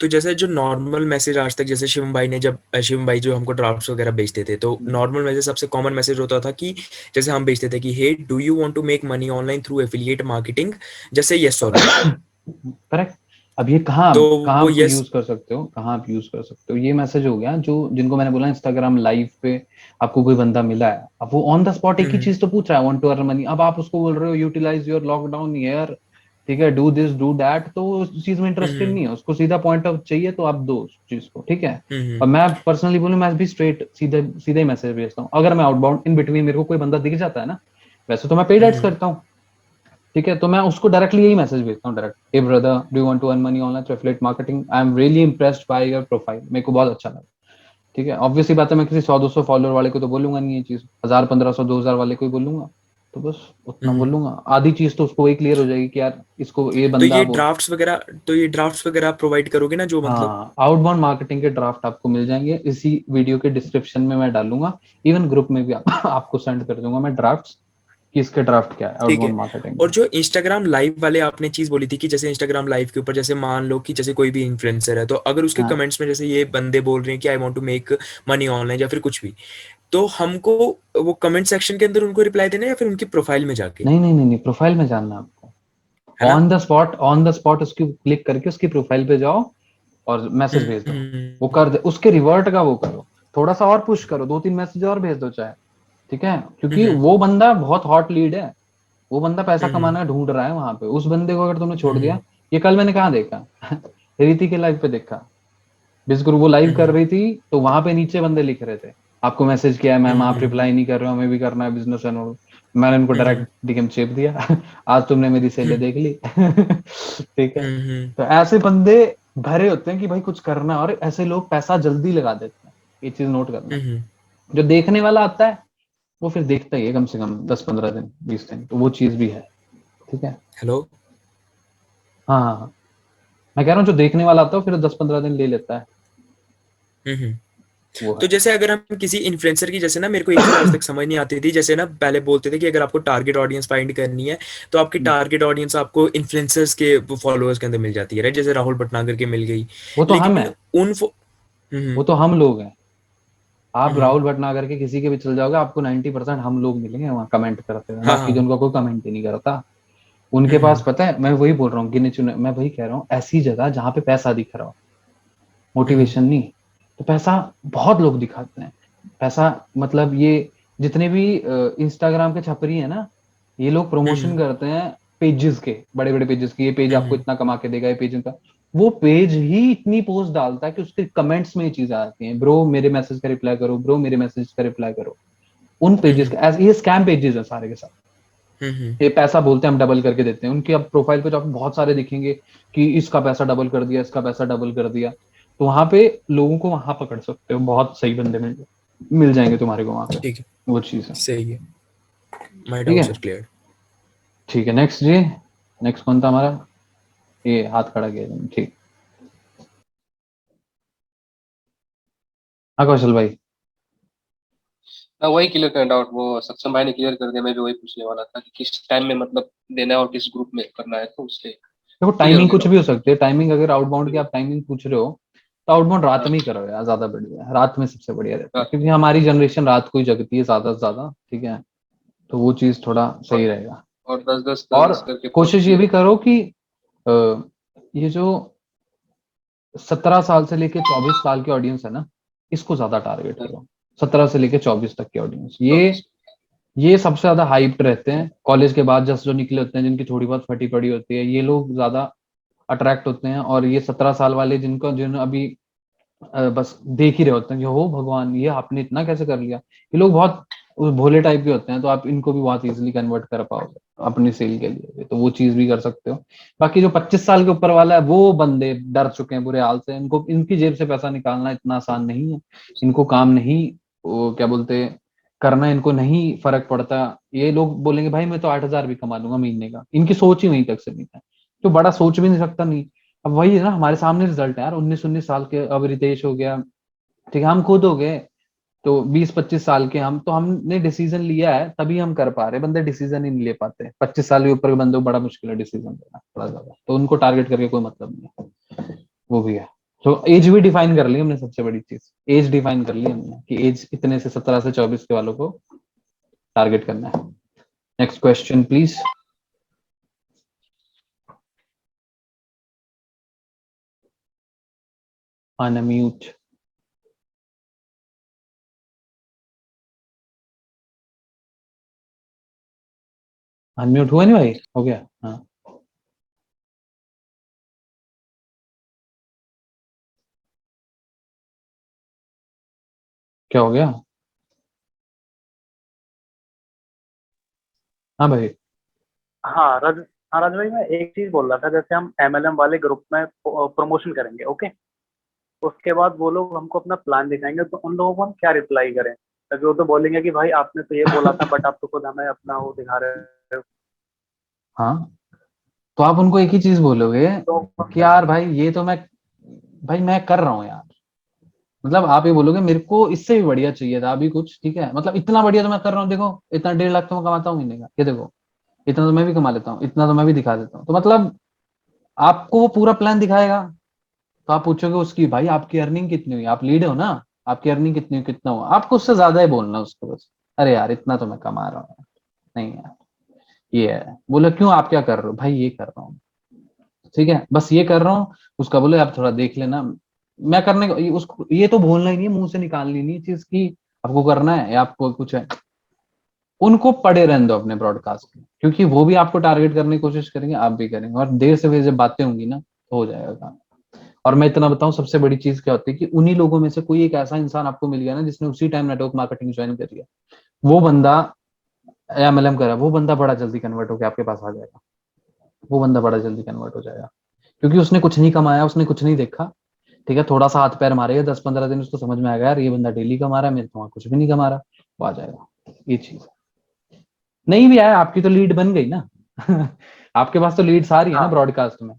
तो जैसे जो नॉर्मल मैसेज आज तक, जैसे शिवम भाई ने, जब शिवम भाई जो हमको ड्राफ्ट्स वगैरह भेजते थे, तो नॉर्मल मैसेज सबसे कॉमन मैसेज होता था कि जैसे हम भेजते थे कि hey do you want to make money online through affiliate marketing, जैसे यस और नो। करेक्ट। अब ये कहाँ तो कहाँ वो आप यस। यूज कर सकते हो, कहाँ आप यूज कर सकते हो, ये मैसेज हो गया जो जिनको मैंने बोला इंस्टाग्राम लाइव पे आपको कोई बंदा मिला है, अब वो ऑन द स्पॉट एक ही हम्म चीज तो पूछ रहा है, वांट टू अर्न मनी, अब आप उसको बोल रहे हो यूटिलाइज योर लॉकडाउन ईयर, ठीक है, डू दिस डू दैट, तो वो उस चीज में इंटरेस्टेड हम्म नहीं है, उसको सीधा पॉइंट ऑफ चाहिए, तो आप दो उस चीज को, ठीक है। हम्म और मैं पर्सनली बोलूँ, मैं भी स्ट्रेट सीधे सीधे ही मैसेज भेजता हूँ, अगर मैं आउटबाउंड इन बिटवीन मेरे को कोई बंदा दिख जाता है ना, वैसे तो मैं पेड एड्स हम्म करता हूँ, ठीक है, तो मैं उसको डायरेक्टली यही मैसेज भेजता हूँ direct, hey brother do you want to earn money online through affiliate marketing, I am really impressed by your profile, मेरे को बहुत अच्छा लगा, ठीक है। ऑब्वियसली बात है, मैं किसी 100-200 फॉलोअर वाले को तो बोलूंगा नहीं ये चीज, 1000-1500-2000 वाले को ही बोलूंगा, तो बस उतना हम्म। बोलूंगा, आधी चीज तो उसको वही क्लियर हो जाएगी कि यार इसको ये तो बंदा ये बोल। ड्राफ्ट्स वगैरह, तो ये ड्राफ्ट्स वगैरह आप प्रोवाइड करोगे ना, जो मतलब। हाँ, आउटबाउंड मार्केटिंग के ड्राफ्ट आपको मिल जाएंगे, इसी वीडियो के डिस्क्रिप्शन में मैं डालूंगा, इवन ग्रुप में भी आपको सेंड कर दूंगा मैं ड्राफ्ट, कि इसके ड्राफ्ट क्या है ठीक है। आउटबाउंड मार्केटिंग और के। जो इंस्टाग्राम लाइव वाले आपने चीज बोली थी कि जैसे इंस्टाग्राम लाइव के ऊपर, जैसे मान लो कि जैसे कोई भी इन्फ्लुएंसर है, तो अगर उसके हाँ, कमेंट्स में जैसे ये बंदे बोल रहे हैं कि I want to make money online या फिर कुछ भी, तो हमको वो कमेंट सेक्शन के अंदर उनको रिप्लाई देना है या फिर उनकी प्रोफाइल में जाके, नहीं नहीं नहीं नहीं, प्रोफाइल में जानना है आपको, है ना? ऑन द स्पॉट उसकी क्लिक करके उसकी प्रोफाइल पे जाओ और मैसेज भेज दो, वो कर दे, उसके रिवर्ट का वो करो, थोड़ा सा और पुश करो, 2-3 मैसेज और भेज दो चाहे, ठीक है, क्योंकि हम्म वो बंदा बहुत हॉट लीड है, वो बंदा पैसा हम्म कमाना ढूंढ रहा है वहां पे, उस बंदे को अगर तुमने छोड़ हम्म दिया, ये कल मैंने कहाँ देखा रीति के लाइव पे देखा, बिस्कुट वो लाइव कर हम्म रही थी, तो वहां पे नीचे बंदे लिख रहे थे, आपको मैसेज किया है मैम, आप हम्म रिप्लाई नहीं कर रहे हो, हमें भी करना है बिजनेस एंड ऑल, मैंने उनको हम्म डायरेक्ट डीएम चेप दिया आज तुमने मेरी सेले हम्म देख ली ठीक है। हम्म तो ऐसे बंदे भरे होते हैं कि भाई कुछ करना है, और ऐसे लोग पैसा जल्दी लगा देते हैं, ये चीज नोट करना, हम्म। जो देखने वाला आता है वो फिर देखता ही है कम से कम 10-15 दिन 20 दिन, तो वो चीज भी है, ठीक है। हेलो। हाँ हाँ हाँ, मैं कह रहा हूँ जो देखने वाला आता है वो फिर 10-15 दिन ले लेता है, हम्म। वो तो है। जैसे अगर हम किसी इन्फ्लुएंसर की, जैसे ना मेरे को एक चीज आज तक समझ नहीं आती थी, जैसे ना पहले बोलते थे कि अगर आपको टारगेट ऑडियंस फाइंड करनी है, तो आपकी टारगेट ऑडियंस आपको इन्फ्लुएंसर्स के फॉलोअर्स के अंदर मिल जाती है, राइट? जैसे राहुल भटनागर के मिल गई। वो तो हम लेकिन है, उन वो तो हम लोग हैं, आप हम्म, राहुल भटनागर के किसी के भी चल जाओगे, आपको 90% हम लोग मिलेंगे वहाँ कमेंट करते हुए, हाँ बाकी जो हाँ। उनका कोई कमेंट ही नहीं करता, उनके पास हम्म पता है, मैं वही बोल रहा हूँ, गिने चुने, मैं वही कह रहा हूँ, ऐसी जगह जहाँ पे पैसा दिख रहा हो, हम्म मोटिवेशन नहीं, तो पैसा बहुत लोग दिखाते हैं, पैसा मतलब ये जितने भी इंस्टाग्राम के छपरी है ना, ये लोग प्रमोशन हम्म करते हैं पेजेस के, बड़े बड़े पेजेस के, ये पेज आपको हम्म इतना कमा के देगा, ये पेज इनका, वो पेज ही इतनी पोस्ट डालता है कि उसके कमेंट्स में ये चीजें आती हैं, ब्रो मेरे मैसेज का रिप्लाई करो, ब्रो मेरे मैसेज का रिप्लाई करो, उन पेजेस हम्म का, ये स्कैम पेजेस है सारे के सारे, हम्म ये पैसा बोलते हैं हम डबल करके देते हैं, उनकी अब प्रोफाइल पे जो आपको बहुत सारे दिखेंगे कि इसका पैसा डबल कर दिया, इसका पैसा डबल कर दिया, तो वहां पे लोगों को वहां पकड़ सकते हो, बहुत सही बंदे मिल जाएंगे तुम्हारे को वहां पे, ठीक है। वो चीज है, सही है। माय ठीक डाउट्स है। Are clear. ठीक है, नेक्स्ट जी, नेक्स्ट कौन था हमारा, ये हाथ खड़ा किया तुमने, ठीक। हाँ कौशल भाई। हाँ, वही क्लियर करना डाउट वो सक्षम भाई ने क्लियर कर दिया, मैं भी वही पूछने वाला था कि किस टाइम में मतलब देना है और किस ग्रुप में करना है, तो उससे देखो क्लियर हो टाइमिंग गया कुछ भी डाउट। हो सकती है, टाइमिंग अगर आउटबाउंड की हम्म, आप टाइमिंग पूछ रहे हो, तो आउटबाउंड रात हाँ में ही करो यार, ज्यादा बढ़िया है, रात में सबसे बढ़िया रहता है, हाँ, क्योंकि हमारी जनरेशन रात को ही जगती है ज्यादा से ज्यादा, ठीक है, तो वो चीज थोड़ा सही और रहेगा। और 10-10 10-10 और करके पोस्ट कोशिश ये भी। भी करो कि अ, ये जो 17 साल से लेके 24 साल की ऑडियंस है ना, इसको ज्यादा टारगेट हाँ, करो, 17 से लेके 24 तक की ऑडियंस, तो ये सबसे ज्यादा हाइप्ड रहते हैं, कॉलेज के बाद जस्ट जो निकले होते हैं, जिनकी थोड़ी बहुत फटी पड़ी होती है, ये लोग ज्यादा अट्रैक्ट होते हैं, और ये 17 साल वाले जिनको जिन्होंने अभी बस देख ही रहे होते हैं कि हो भगवान ये आपने इतना कैसे कर लिया, ये लोग बहुत भोले टाइप के होते हैं, तो आप इनको भी बहुत इजीली कन्वर्ट कर पाओगे अपनी सेल के लिए, तो वो चीज भी कर सकते हो। बाकी जो 25 साल के ऊपर वाला है, वो बंदे डर चुके हैं बुरे हाल से, इनको इनकी जेब से पैसा निकालना इतना आसान नहीं है, इनको काम नहीं, वो क्या बोलते करना, इनको नहीं फर्क पड़ता, ये लोग बोलेंगे भाई मैं तो 8,000 भी कमा लूंगा महीने का, इनकी सोच ही वहीं तक सीमित है, तो बड़ा सोच भी नहीं सकता, नहीं। अब वही है ना, हमारे सामने रिजल्ट है यार, 19-19 साल के, अब रितेश हो गया, ठीक है, हम खुद हो गए, तो 20-25 साल के हम, तो हमने डिसीजन लिया है तभी हम कर पा रहे, बंदे डिसीजन ही नहीं ले पाते, 25 साल के ऊपर के बंदे को बड़ा मुश्किल है डिसीजन लेना थोड़ा ज्यादा, तो उनको टारगेट करके कोई मतलब नहीं है, वो भी है। तो एज भी डिफाइन कर ली हमने, सबसे बड़ी चीज एज डिफाइन कर ली हमने कि एज इतने से 17 से 24 के वालों को टारगेट करना है। Next question please. Unmute. Unmute हुआ नहीं भाई? हो गया? हाँ, क्या हो गया? हाँ भाई। हाँ राज, हाँ राज भाई, मैं एक चीज बोल रहा था, जैसे हम एमएलएम वाले ग्रुप में प्रमोशन करेंगे, ओके, उसके बाद वो लोग हमको अपना प्लान दिखाएंगे, तो उन लोगों को हम क्या रिप्लाई करें? क्योंकि वो तो बोलेंगे कि भाई आपने तो ये बोला था, बट आप तो खुद हमें अपना वो दिखा रहे हो। हाँ, तो आप उनको एक ही चीज बोलोगे तो कि यार भाई ये तो भाई मैं कर रहा हूँ यार। मतलब आप ये बोलोगे मेरे को इससे भी बढ़िया चाहिए था अभी कुछ, ठीक है, मतलब इतना बढ़िया तो मैं कर रहा हूँ, देखो इतना 1.5 लाख तो मैं कमाता हूँ महीने का, ये देखो इतना तो मैं भी कमा लेता हूँ, इतना तो मैं भी दिखा देता हूँ। तो मतलब आपको वो पूरा प्लान दिखाएगा, तो आप पूछोगे उसकी भाई आपकी अर्निंग कितनी हुई, आप लीड हो ना, आपकी अर्निंग कितनी हुई, कितना हुआ, आपको उससे ज्यादा ही बोलना उसको बस। अरे यार इतना तो मैं कमा रहा हूँ, नहीं यार ये है। बोले क्यों, आप क्या कर रहे हो? भाई ये कर रहा हूँ, ठीक है, बस ये कर रहा हूँ। उसका बोले आप थोड़ा देख लेना, मैं करने को उसको ये तो बोलना ही नहीं है, मुंह से निकालनी नहीं चीज की आपको करना है या आपको कुछ है। उनको पड़े रहने दो अपने ब्रॉडकास्ट में, क्योंकि वो भी आपको टारगेट करने की कोशिश करेंगे, आप भी करेंगे, और देर से देर जब बातें होंगी ना तो हो जाएगा काम। और मैं इतना बताऊं, सबसे बड़ी चीज क्या होती है कि उन्हीं लोगों में से कोई एक ऐसा इंसान आपको मिल गया ना जिसने उसी टाइम नेटवर्क मार्केटिंग ज्वाइन कर लिया, वो बंदा एमएलएम करा, वो बंदा बड़ा जल्दी कन्वर्ट होकर आपके पास आ जाएगा। वो बंदा बड़ा जल्दी कन्वर्ट हो जाएगा, क्योंकि उसने कुछ नहीं कमाया, उसने कुछ नहीं देखा, ठीक है, थोड़ा सा हाथ पैर मारेगा, 10-15 दिन उसको समझ में आएगा यार ये बंदा डेली कमा रहा है, मेरे तो वहां कुछ भी नहीं कमा रहा, वो आ जाएगा। ये चीज नहीं भी आया, आपकी तो लीड बन गई ना। आपके पास तो लीड्स आ रही है ना हाँ ब्रॉडकास्ट में।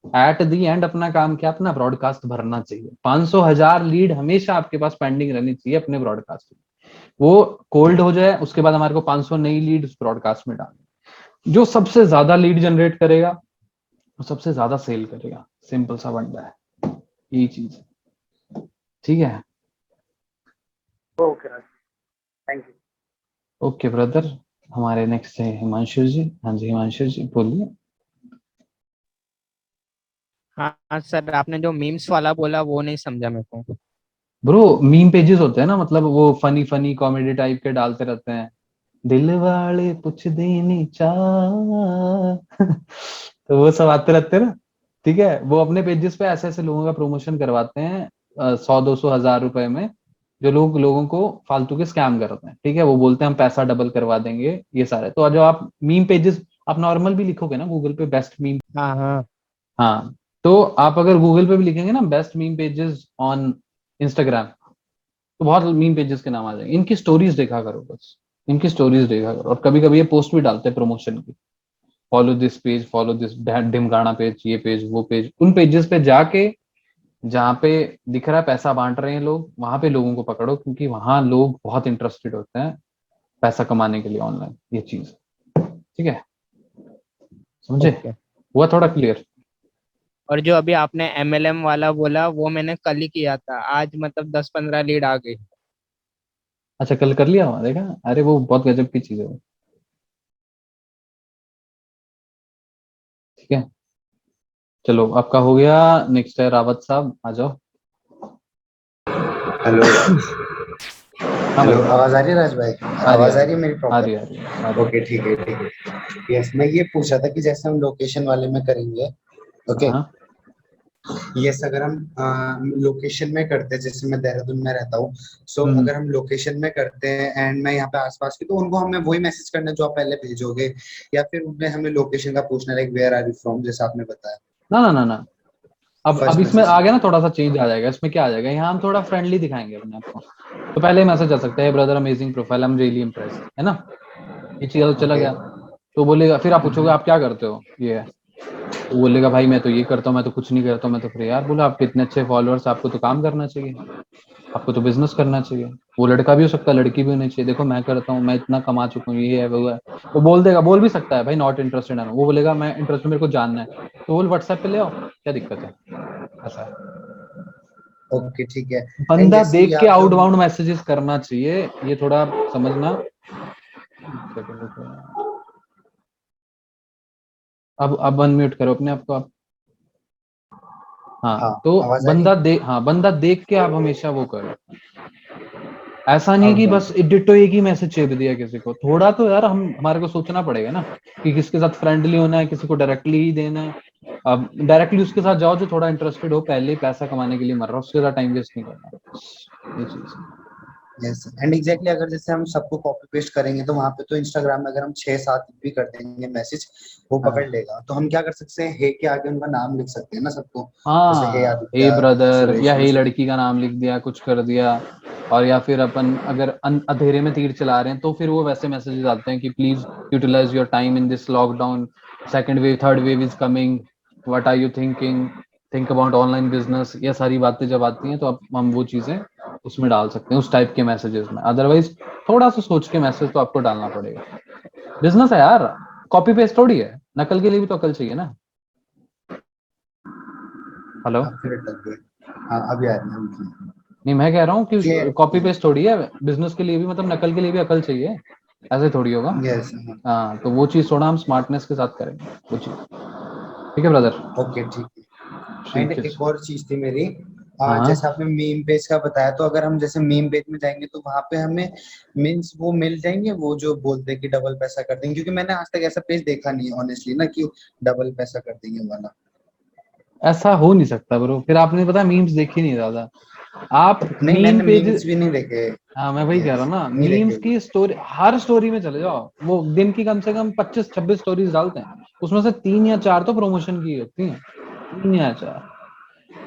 एट दी एंड अपना काम क्या, अपना ब्रॉडकास्ट भरना चाहिए। 500,000 लीड हमेशा आपके पास पेंडिंग रहनी चाहिए अपने ब्रॉडकास्ट में। वो कोल्ड हो जाए उसके बाद हमारे को 500 नई लीड उस ब्रॉडकास्ट में डालनी। जो सबसे ज्यादा लीड जनरेट करेगा वो सबसे ज्यादा सेल करेगा, सिंपल सा बंदा है, यही चीज है, ठीक है। Okay Raj, thank you. Okay brother. हमारे नेक्स्ट है हिमांशु जी। हाँ जी हिमांशु जी बोलिए। हाँ सर, आपने जो मीम्स वाला बोला वो नहीं समझा मेरे को। ब्रो मीम पेजेस होते हैं ना, मतलब वो फनी फनी कॉमेडी टाइप के डालते रहते हैं, दिल वाले कुछ देनी चाह। तो वो सब आते रहते हैं ना, ठीक है, वो अपने पेजेस पे ऐसे ऐसे लोगों का प्रमोशन करवाते हैं 100-200 हज़ार रुपए में, जो लोग लोगों को फालतू के स्कैम करते हैं, ठीक है, वो बोलते हैं हम पैसा डबल करवा देंगे ये सारे। तो जो आप मीम पेजेस, आप नॉर्मल भी लिखोगे ना गूगल पे बेस्ट मीम, हाँ हाँ। हाँ, तो आप अगर गूगल पे भी लिखेंगे ना best meme pages on Instagram, तो बहुत मीम पेजेस के नाम आ जाएंगे। इनकी स्टोरीज देखा करो बस, इनकी स्टोरीज देखा करो, और कभी कभी ये पोस्ट भी डालते हैं प्रमोशन की, follow this page, follow this ढिमगाना पेज, ये पेज वो पेज। उन पेजेस पे जाके जहाँ पे दिख रहा है पैसा बांट रहे हैं लोग, वहां पे लोगों को पकड़ो, क्योंकि वहां लोग बहुत इंटरेस्टेड होते हैं पैसा कमाने के लिए ऑनलाइन, ये चीज, ठीक है, समझे? ओके। हुआ थोड़ा क्लियर? और जो अभी आपने एमएलएम वाला बोला वो मैंने कल ही किया था, आज मतलब 10-15 लीड आ गई। अच्छा कल कर लिया हुआ, देखा, अरे वो बहुत गजब की चीज है वो, ठीक है। चलो आपका हो गया। नेक्स्ट है रावत साहब, आ जाओ। हेलो। हाँ हेलो, भाई। आवाज आ रही है राज भाई? आ रही, आ आवाज आ रही, रही है मेरी आ रही, प्रॉपर? आ रही, आ रही। ओके, ठीक है ठीक है। यस, मैं ये पूछ रहा था कि जैसे हम लोकेशन वाले में करेंगे, ओके, हाँ। यस, अगर हम लोकेशन में करते हैं, जैसे मैं देहरादून में रहता हूँ, सो हम्म। अगर हम लोकेशन में करते हैं एंड मैं यहाँ पे आसपास की, तो उनको हमें वही मैसेज करना है जो आप पहले भेजोगे, या फिर उनमें हमें लोकेशन का पूछना है, like where are you from, जैसा आपने बताया ना ना ना ना, अब फर्स्ट इसमें मैसेज आ में? गया ना, थोड़ा सा चेंज आ जाएगा। इसमें क्या आ जाएगा, यहाँ हम थोड़ा फ्रेंडली दिखाएंगे अपने आप को। तो पहले मैसेज आ सकता है brother amazing profile, I am really impressed, है ना, ये चीज चला ओके। गया। तो बोलेगा, फिर आप पूछोगे आप क्या करते हो, ये है, तो बोलेगा भाई मैं तो ये करता हूँ, मैं तो कुछ नहीं करता हूँ, मैं तो फ्री। यार बोला आपके इतने अच्छे फॉलोअर्स, आपको तो काम करना चाहिए, आपको तो बिजनेस करना चाहिए। वो लड़का भी हो सकता है, लड़की भी होनी चाहिए, देखो मैं करता हूँ, मैं इतना कमा चुका हूँ, ये है वो है। वो बोल देगा, बोल भी सकता है भाई नॉट इंटरेस्टेड है, वो बोलेगा मैं इंटरेस्टेड, मेरे को जानना है, तो बोल व्हाट्सएप पे ले आओ, क्या दिक्कत है, ऐसा है। ओके ठीक है। बंदा जैसे देख ये के आप जो आउटबाउंड मैसेजेस करना चाहिए, ये थोड़ा समझना। अब अनम्यूट करो अपने आप को आप। हाँ, हाँ तो आवाज आ रही है? बंदा देख के आप हमेशा वो करो। ऐसा नहीं कि आउटबाउंड। बस डिटो एक ही मैसेज चेप दिया किसी को, थोड़ा तो यार हमारे को सोचना पड़ेगा ना कि किसके साथ फ्रेंडली होना है, किसी को डायरेक्टली ही देना है। अब डायरेक्टली उसके साथ जाओ जो थोड़ा इंटरेस्टेड हो, पहले ही पैसा कमाने के लिए मर रहा हो, उसके साथ टाइम वेस्ट नहीं करना। ये चीज यस एंड एग्जैक्टली, अगर जैसे हम सबको कॉपी पेस्ट करेंगे तो वहां पे तो इंस्टाग्राम में अगर हम 6-7 भी कर देंगे मैसेज, वो हाँ पकड़ लेगा। तो हम क्या कर सकते हैं, हे के आगे उनका नाम लिख सकते हैं ना सबको, जैसे हे हाँ, हे आदित्य, ब्रदर या सुरेश, हे लड़की का नाम लिख दिया, कुछ कर दिया। और या फिर अपन अगर अंधेरे में तीर चला रहे हैं तो फिर वो वैसे मैसेजेस आते हैं कि please utilise your time in this lockdown, second wave third wave is coming, what are you thinking, think about online business. ये सारी बातें जब आती हैं तो अब हम वो चीजें उसमें डाल सकते हैं, उस टाइप के मैसेजेस में। अदरवाइज थोड़ा सा सोच के मैसेज तो आपको डालना पड़ेगा। बिजनेस है यार, कॉपी पेस्ट थोड़ी है, नकल के लिए भी तो अकल चाहिए ना। हेलो। अब फिर अटक गए। हाँ अभी आ रही है, अभी नहीं, मैं कह रहा हूँ कि क्लियर। कॉपी पेस्ट थोड़ी है, बिजनेस के लिए भी मतलब नकल के लिए भी अकल चाहिए, ऐसे थोड़ी होगा। यस। हाँ, तो वो चीज थोड़ा हम स्मार्टनेस के साथ करेंगे वो चीज। ठीक है ब्रदर। ओके ठीक है। एंड ठीक है। एक और चीज थी मेरी, जैसे हाँ, आपने मीम पेज का बताया, तो अगर हम जैसे मीम पेज में जाएंगे तो वहां पे हमें मीन्स वो मिल जाएंगे, वो जो बोलते हैं कि डबल पैसा कर देंगे, क्योंकि मैंने आज तक ऐसा पेज देखा नहीं है ऑनेस्टली ना कि डबल पैसा कर देंगे वाला। ऐसा हो नहीं सकता ब्रो, फिर आपने पता मीम्स देखी नहीं ज्यादा आप। नहीं मीम मैंने पेज, मीम्स भी नहीं देखे। हाँ मैं वही कह रहा यस हूँ ना, नहीं देखे मीम्स अभी। की स्टोरी, हर स्टोरी में चले जाओ, वो दिन की कम से कम 25-26 स्टोरीज डालते हैं, उसमें से 3 या 4 तो प्रमोशन की होती हैं, 3 या 4।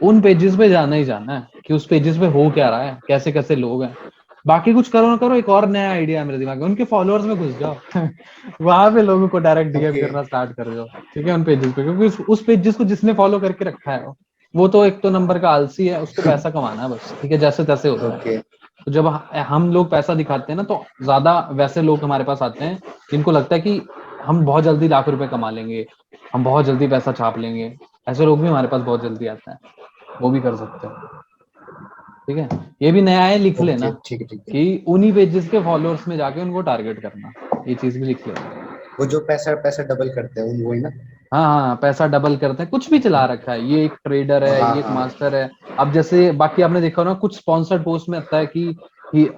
उन पेजेस पे जाना ही जाना है कि उस पेजेस पे हो क्या रहा है, कैसे कैसे लोग हैं। बाकी कुछ करो ना करो, एक और नया आइडिया है मेरे दिमाग में, उनके फॉलोअर्स में घुस जाओ वहां पे लोगों को डायरेक्ट डीएम ओके करना स्टार्ट कर दो। ठीक है, उन पेजेस पे, क्योंकि उस पेजेस को जिसने फॉलो करके रखा है वो तो एक तो नंबर का आलसी है, उसको पैसा कमाना है बस। ठीक है, जैसे तैसे होता है। ओके। तो जब हम लोग पैसा दिखाते हैं ना, तो ज्यादा वैसे लोग हमारे पास आते हैं जिनको लगता है कि हम बहुत जल्दी लाख रुपए कमा लेंगे, हम बहुत जल्दी पैसा छाप लेंगे। ऐसे लोग भी हमारे पास बहुत जल्दी आते हैं, वो भी कर सकते हैं। ठीक है, ये भी नया है, लिख लेना ओके ठीक है। कि उन्हीं पेजेस के फॉलोअर्स में जाके उनको टारगेट करना, ये चीज भी लिख लेना। वो जो पैसा पैसा डबल करते हैं वही ना? हाँ हाँ, पैसा डबल करते हैं, कुछ भी चला रखा है, ये एक ट्रेडर है, हाँ ये एक हाँ। मास्टर है। अब जैसे बाकी आपने देखा ना, कुछ स्पॉन्सर्ड पोस्ट में आता है कि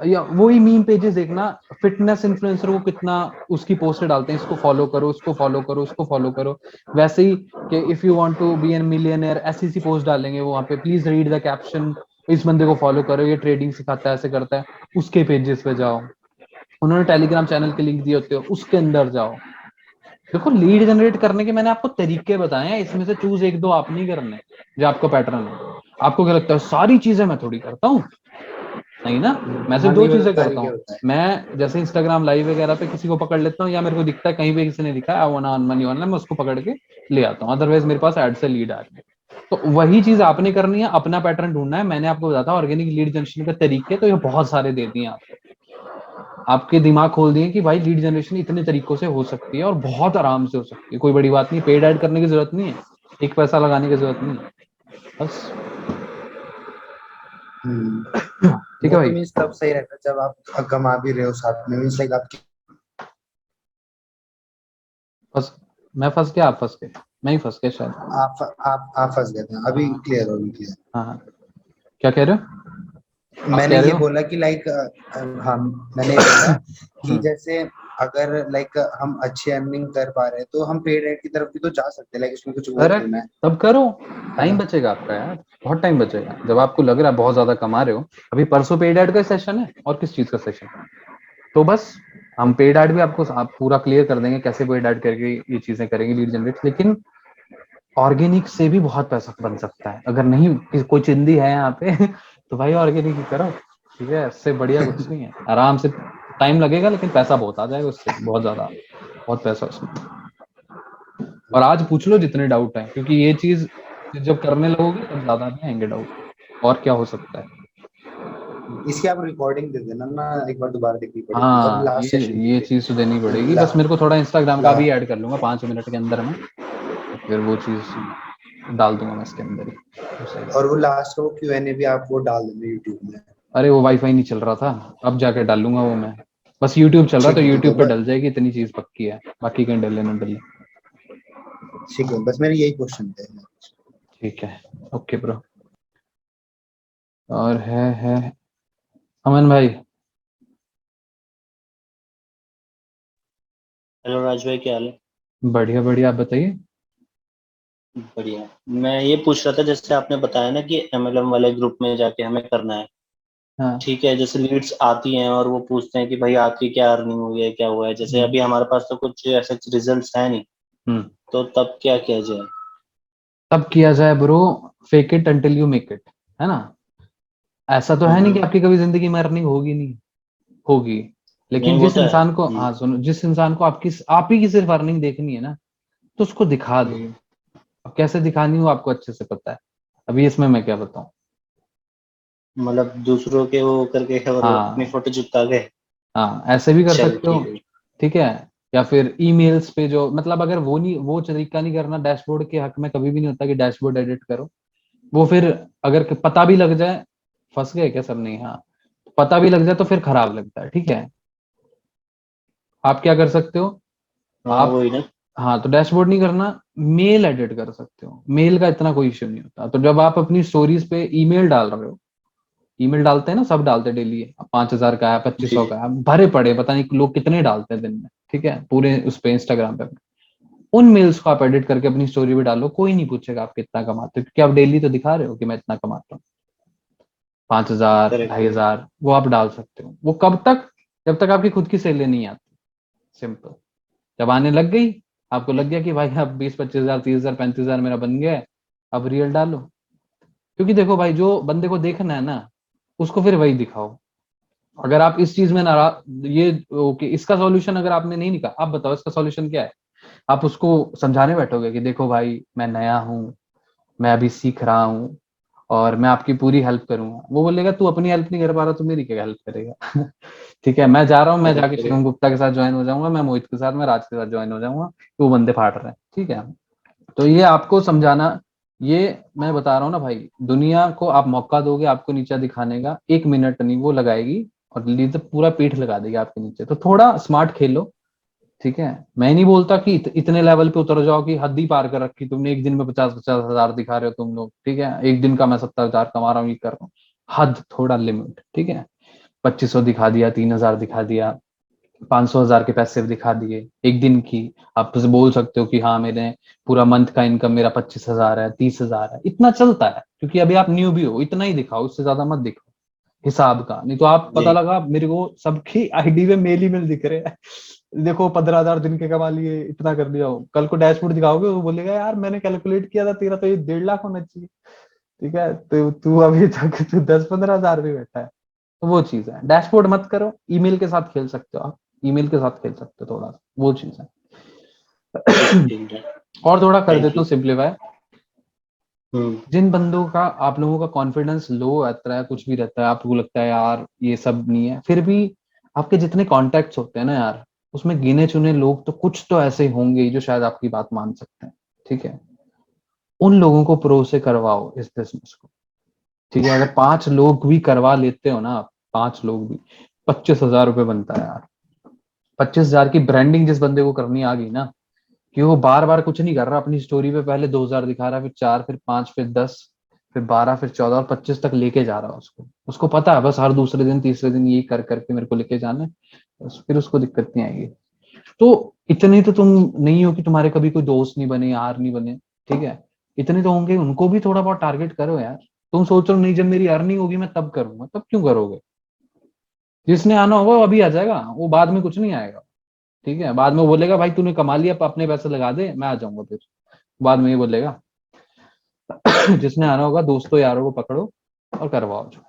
या वही मीम पेजेस देखना, फिटनेस इन्फ्लुएंसर को कितना उसकी पोस्ट डालते हैं, इसको फॉलो करो, इसको फॉलो करो, इसको फॉलो करो। वैसे ही कि if you want to be an millionaire, ऐसी सी पोस्ट डालेंगे वो वहां पे, प्लीज रीड द कैप्शन, इस बंदे को फॉलो करो, ये ट्रेडिंग सिखाता है, ऐसे करता है। उसके पेजेस पे जाओ, उन्होंने टेलीग्राम चैनल के लिंक दिए होते हो, उसके अंदर जाओ। देखो, लीड जनरेट करने के मैंने आपको तरीके बताए हैं, इसमें से चूज एक दो आप नहीं करने जो आपको पैटर्न है। आपको क्या लगता है सारी चीजें मैं थोड़ी करता हूँ? नहीं ना, मैं सिर्फ हाँ दो नहीं चीजें बता करता क्या हूँ। होता है। मैं जैसे इंस्टाग्राम लाइव वगैरह पे किसी को पकड़ लेता हूँ, या मेरे को दिखता है कहीं पे किसी ने दिखा है I want earn money online, मैं उसको पकड़ के ले आता हूँ। अदरवाइज मेरे पास एड से लीड आ रही है। तो वही चीज आपने करनी है, अपना पैटर्न ढूंढना है। मैंने आपको बताया था ऑर्गेनिक लीड जनरेशन के तरीके, तो ये बहुत सारे दे दिए आपको, आपके दिमाग खोल दिए कि भाई लीड जनरेशन इतने तरीकों से हो सकती है और बहुत आराम से हो सकती है, कोई बड़ी बात नहीं, पेड ऐड करने की जरूरत नहीं है, एक पैसा लगाने की जरूरत नहीं है बस। ठीक है वो तो भाई। मीन्स तब सही रहता है जब आप कमा भी रहे हो साथ में, मीन्स लाइक आपकी। फंस मैं फंस गया, आप फंस गए, मैं ही फंस गया शायद। आप फंस गए थे, अभी हाँ क्लियर हो, अभी क्लियर। हाँ हाँ। क्या कह रहे हो? आप मैंने कह रहे ये हो? बोला कि लाइक हाँ मैंने ये बोला कि हम्म, जैसे अगर लाइक हम अच्छी अर्निंग कर पा रहे हैं तो हम पेड एड की तरफ भी तो जा सकते हैं, लाइक उसमें कुछ वो थोड़ी करेक्ट, ना है। तब करो। है टाइम ना? बचेगा आपका यार, बहुत टाइम बचेगा जब आपको लग रहा है बहुत ज्यादा कमा रहे हो। अभी परसों पेड ऐड का सेशन है, और किस चीज का सेशन है? तो बस हम पेड ऐड भी आपको आप पूरा क्लियर कर देंगे, कैसे पेड ऐड करके ये चीजें करेंगे लीड जनरेट। लेकिन ऑर्गेनिक से भी बहुत पैसा बन सकता है, अगर नहीं कोई चिंदी है यहाँ पे तो भाई ऑर्गेनिक ही करो। ठीक है, इससे बढ़िया कुछ नहीं है, आराम से। टाइम लगेगा लेकिन पैसा बहुत आ जाएगा उससे, बहुत ज्यादा, बहुत पैसा उसमें। और आज पूछ लो जितने डाउट है, क्योंकि ये चीज जब करने लगोगे तब ज्यादा भी आएंगे डाउट, और क्या हो सकता है। इसकी आप रिकॉर्डिंग दे देना ना, एक बार दोबारा देखनी पड़ेगी, और हाँ, लास्ट सेशन की ये चीज तो देनी पड़ेगी, ला, बस मेरे को थोड़ा इंस्टाग्राम का ला, भी ऐड कर लूंगा 5 मिनट के अंदर में, तो फिर वो चीज डाल दूंगा मैं इसके अंदर ही तो सही है। और वो लास्ट का वो Q&A भी आप वो डाल देना यूट्यूब में। अरे वो वाईफाई नहीं चल रहा था, अब जाके डालूंगा वो मैं। बस यूट्यूब चल रहा तो ठीक है यूट्यूब पे बस, डल जाएगी, इतनी चीज पक्की है, बाकी कहीं डले ना डले। ठीक है बस मेरे यही क्वेश्चन थे। ठीक है, ओके ब्रो। और है अमन भाई। हेलो राज भाई, क्या हाल है? बढ़िया बढ़िया, आप बताइए। बढ़िया। मैं ये पूछ रहा था, जैसे आपने बताया ना कि एमएलएम वाले ग्रुप में जाके हमें करना है। हाँ। ठीक है, जैसे लीड्स आती हैं और वो पूछते हैं कि भाई आपकी क्या अर्निंग हुई है, क्या हुआ है। जैसे हम्म अभी हमारे पास तो कुछ ऐसे रिजल्ट्स है नहीं, हम्म। तो तब क्या किया जाए? तब किया जाए bro, fake it until you make it, है ना। ऐसा तो है नहीं कि हम्म, आपकी कभी जिंदगी में अर्निंग होगी नहीं, होगी। नहीं लेकिन वो जिस तो है। इंसान को, हाँ सुनो, जिस इंसान को आपकी आप ही की सिर्फ अर्निंग देखनी है ना, तो उसको दिखा दो। हम्म, अब कैसे दिखानी हो आपको अच्छे से पता है, अभी इसमें मैं क्या बताऊं। मतलब दूसरों के वो करके और अपनी हाँ फोटो चिपका के। हाँ, ऐसे भी कर चल सकते हो। ठीक है। ठीक है। या फिर ईमेल्स पे जो, मतलब अगर वो नहीं, वो तरीका नहीं करना, डैशबोर्ड के हक में कभी भी नहीं होता कि डैशबोर्ड एडिट करो। वो फिर अगर पता भी लग जाए, फंस गए क्या सब, नहीं, हाँ, पता भी लग जाए तो फिर खराब लगता है। ठीक है। आप क्या कर सकते हो, हाँ आप, वही ना। हाँ, तो डैशबोर्ड नहीं करना, मेल एडिट कर सकते हो, मेल का इतना कोई इश्यू नहीं होता। तो जब आप अपनी स्टोरीज पे ईमेल डाल रहे हो, ईमेल डालते हैं ना, सब डालते हैं डेली, 5,000 का है, 2500 जी। का है, भरे पड़े, पता नहीं लोग कितने डालते हैं दिन में। ठीक है, पूरे उस पे इंस्टाग्राम पे। उन मेल्स को आप एडिट करके अपनी स्टोरी पे डालो, कोई नहीं पूछेगा आप कितना कमाते हो, क्योंकि आप डेली तो दिखा रहे हो कि मैं इतना कमाता हूँ। 5,000, करेक्ट ढाई है। हजार वो आप डाल सकते हो। वो कब तक, जब तक आपकी खुद की सैलरी नहीं आती, सिंपल। जब आने लग गई, आपको लग गया कि भाई अब 20-25 हजार, 30,000, 35,000 मेरा बन गया है, अब रियल डालो। क्योंकि देखो भाई, जो बंदे को देखना है ना, उसको फिर वही दिखाओ। अगर आप इस चीज में नाराज, ये ओके, इसका सॉल्यूशन अगर आपने नहीं निकाला, आप बताओ इसका सॉल्यूशन क्या है। आप उसको समझाने बैठोगे कि देखो भाई मैं नया हूँ, मैं अभी सीख रहा हूँ, और मैं आपकी पूरी हेल्प करूंगा। वो बोलेगा तू अपनी हेल्प नहीं कर पा रहा तो मेरी क्या हेल्प करेगा। ठीक है, मैं जा रहा हूँ, मैं करेक्ट जाके शिवम करेक्ट। गुप्ता के साथ ज्वाइन हो जाऊंगा, मैं मोहित के साथ, मैं राज के साथ ज्वाइन हो जाऊंगा, तो वो बंदे फाड़ रहे हैं। ठीक है। तो ये आपको समझाना, ये मैं बता रहा हूँ ना भाई, दुनिया को आप मौका दोगे आपको नीचा दिखाने का, 1 मिनट नहीं वो लगाएगी, और लीड पूरा पीठ लगा देगी आपके नीचे। तो थोड़ा स्मार्ट खेलो। ठीक है। मैं नहीं बोलता कि इतने लेवल पे उतर जाओ कि हद ही पार कर रखी तुमने, एक दिन में 50-50 हजार दिखा रहे हो तुम लोग। ठीक है, एक दिन का मैं 70,000 कमा रहा हूँ, ये कर रहा हूँ। हद, थोड़ा लिमिट। ठीक है। 2,500 दिखा दिया, 3,000 दिखा दिया, 500,000 के पैसे दिखा दिए एक दिन की। आप तो बोल सकते हो कि हाँ मेरे पूरा मंथ का इनकम मेरा 25,000 है, 30,000 है, इतना चलता है, क्योंकि अभी आप न्यू भी हो, इतना ही दिखाओ, उससे ज्यादा मत दिखाओ हिसाब का। नहीं तो आप, जी। पता लगा मेरे को सबकी आईडी में मेल ही मेल दिख रहे हैं, देखो 15,000 दिन के कमा लिए, इतना कर लिया हो। कल को डैशबोर्ड दिखाओगे, वो बोलेगा यार मैंने कैलकुलेट किया था, तेरा तो ये 1.5 लाख होना चाहिए। ठीक है, तो तू अभी तक तू 10-15 हजार भी बैठा है। तो वो चीज है, डैशबोर्ड मत करो, ईमेल के साथ खेल सकते हो आप, ईमेल के साथ खेल सकते हो थोड़ा सा, वो चीज है। ठीक ठीक है। और थोड़ा कर थैंक देता यू। हूँ सिंप्लीफाई। हम्म। जिन बंदों का, आप लोगों का कॉन्फिडेंस लो रहता है, कुछ भी रहता है, आपको लगता है यार ये सब नहीं है, फिर भी आपके जितने कॉन्टेक्ट्स होते हैं ना यार, उसमें गिने चुने लोग तो कुछ तो ऐसे होंगे ही जो शायद आपकी बात मान सकते हैं। ठीक है। उन लोगों को प्रो से करवाओ इस बिजनेस को। ठीक है, अगर 5 लोग भी करवा लेते हो ना आप, 5 लोग भी, 25,000 रुपये बनता है यार। 25,000 की ब्रांडिंग जिस बंदे को करनी आ गई ना, कि वो बार बार कुछ नहीं कर रहा, अपनी स्टोरी पे पहले 2,000 दिखा रहा है, फिर 4, फिर 5, फिर 10, फिर 12, फिर 14 और 25 तक लेके जा रहा है उसको। उसको पता है बस हर दूसरे दिन तीसरे दिन ये कर करके मेरे को लेके जाना है, बस फिर उसको दिक्कत नहीं आएगी। तो इतने तो तुम नहीं हो कि तुम्हारे कभी कोई दोस्त नहीं बने, यार नहीं बने। ठीक है। इतने तो होंगे, उनको भी थोड़ा बहुत टारगेट करो यार। तुम सोच रहे हो नहीं जब मेरी अर्निंग होगी मैं तब करूंगा, तब क्यों करोगे। जिसने आना होगा वो अभी आ जाएगा, वो बाद में कुछ नहीं आएगा। ठीक है, बाद में वो बोलेगा भाई तूने कमा लिया, अपने पैसे लगा दे, मैं आ जाऊंगा फिर, बाद में ये बोलेगा। जिसने आना होगा दोस्तों यारों को पकड़ो और करवाओ जो,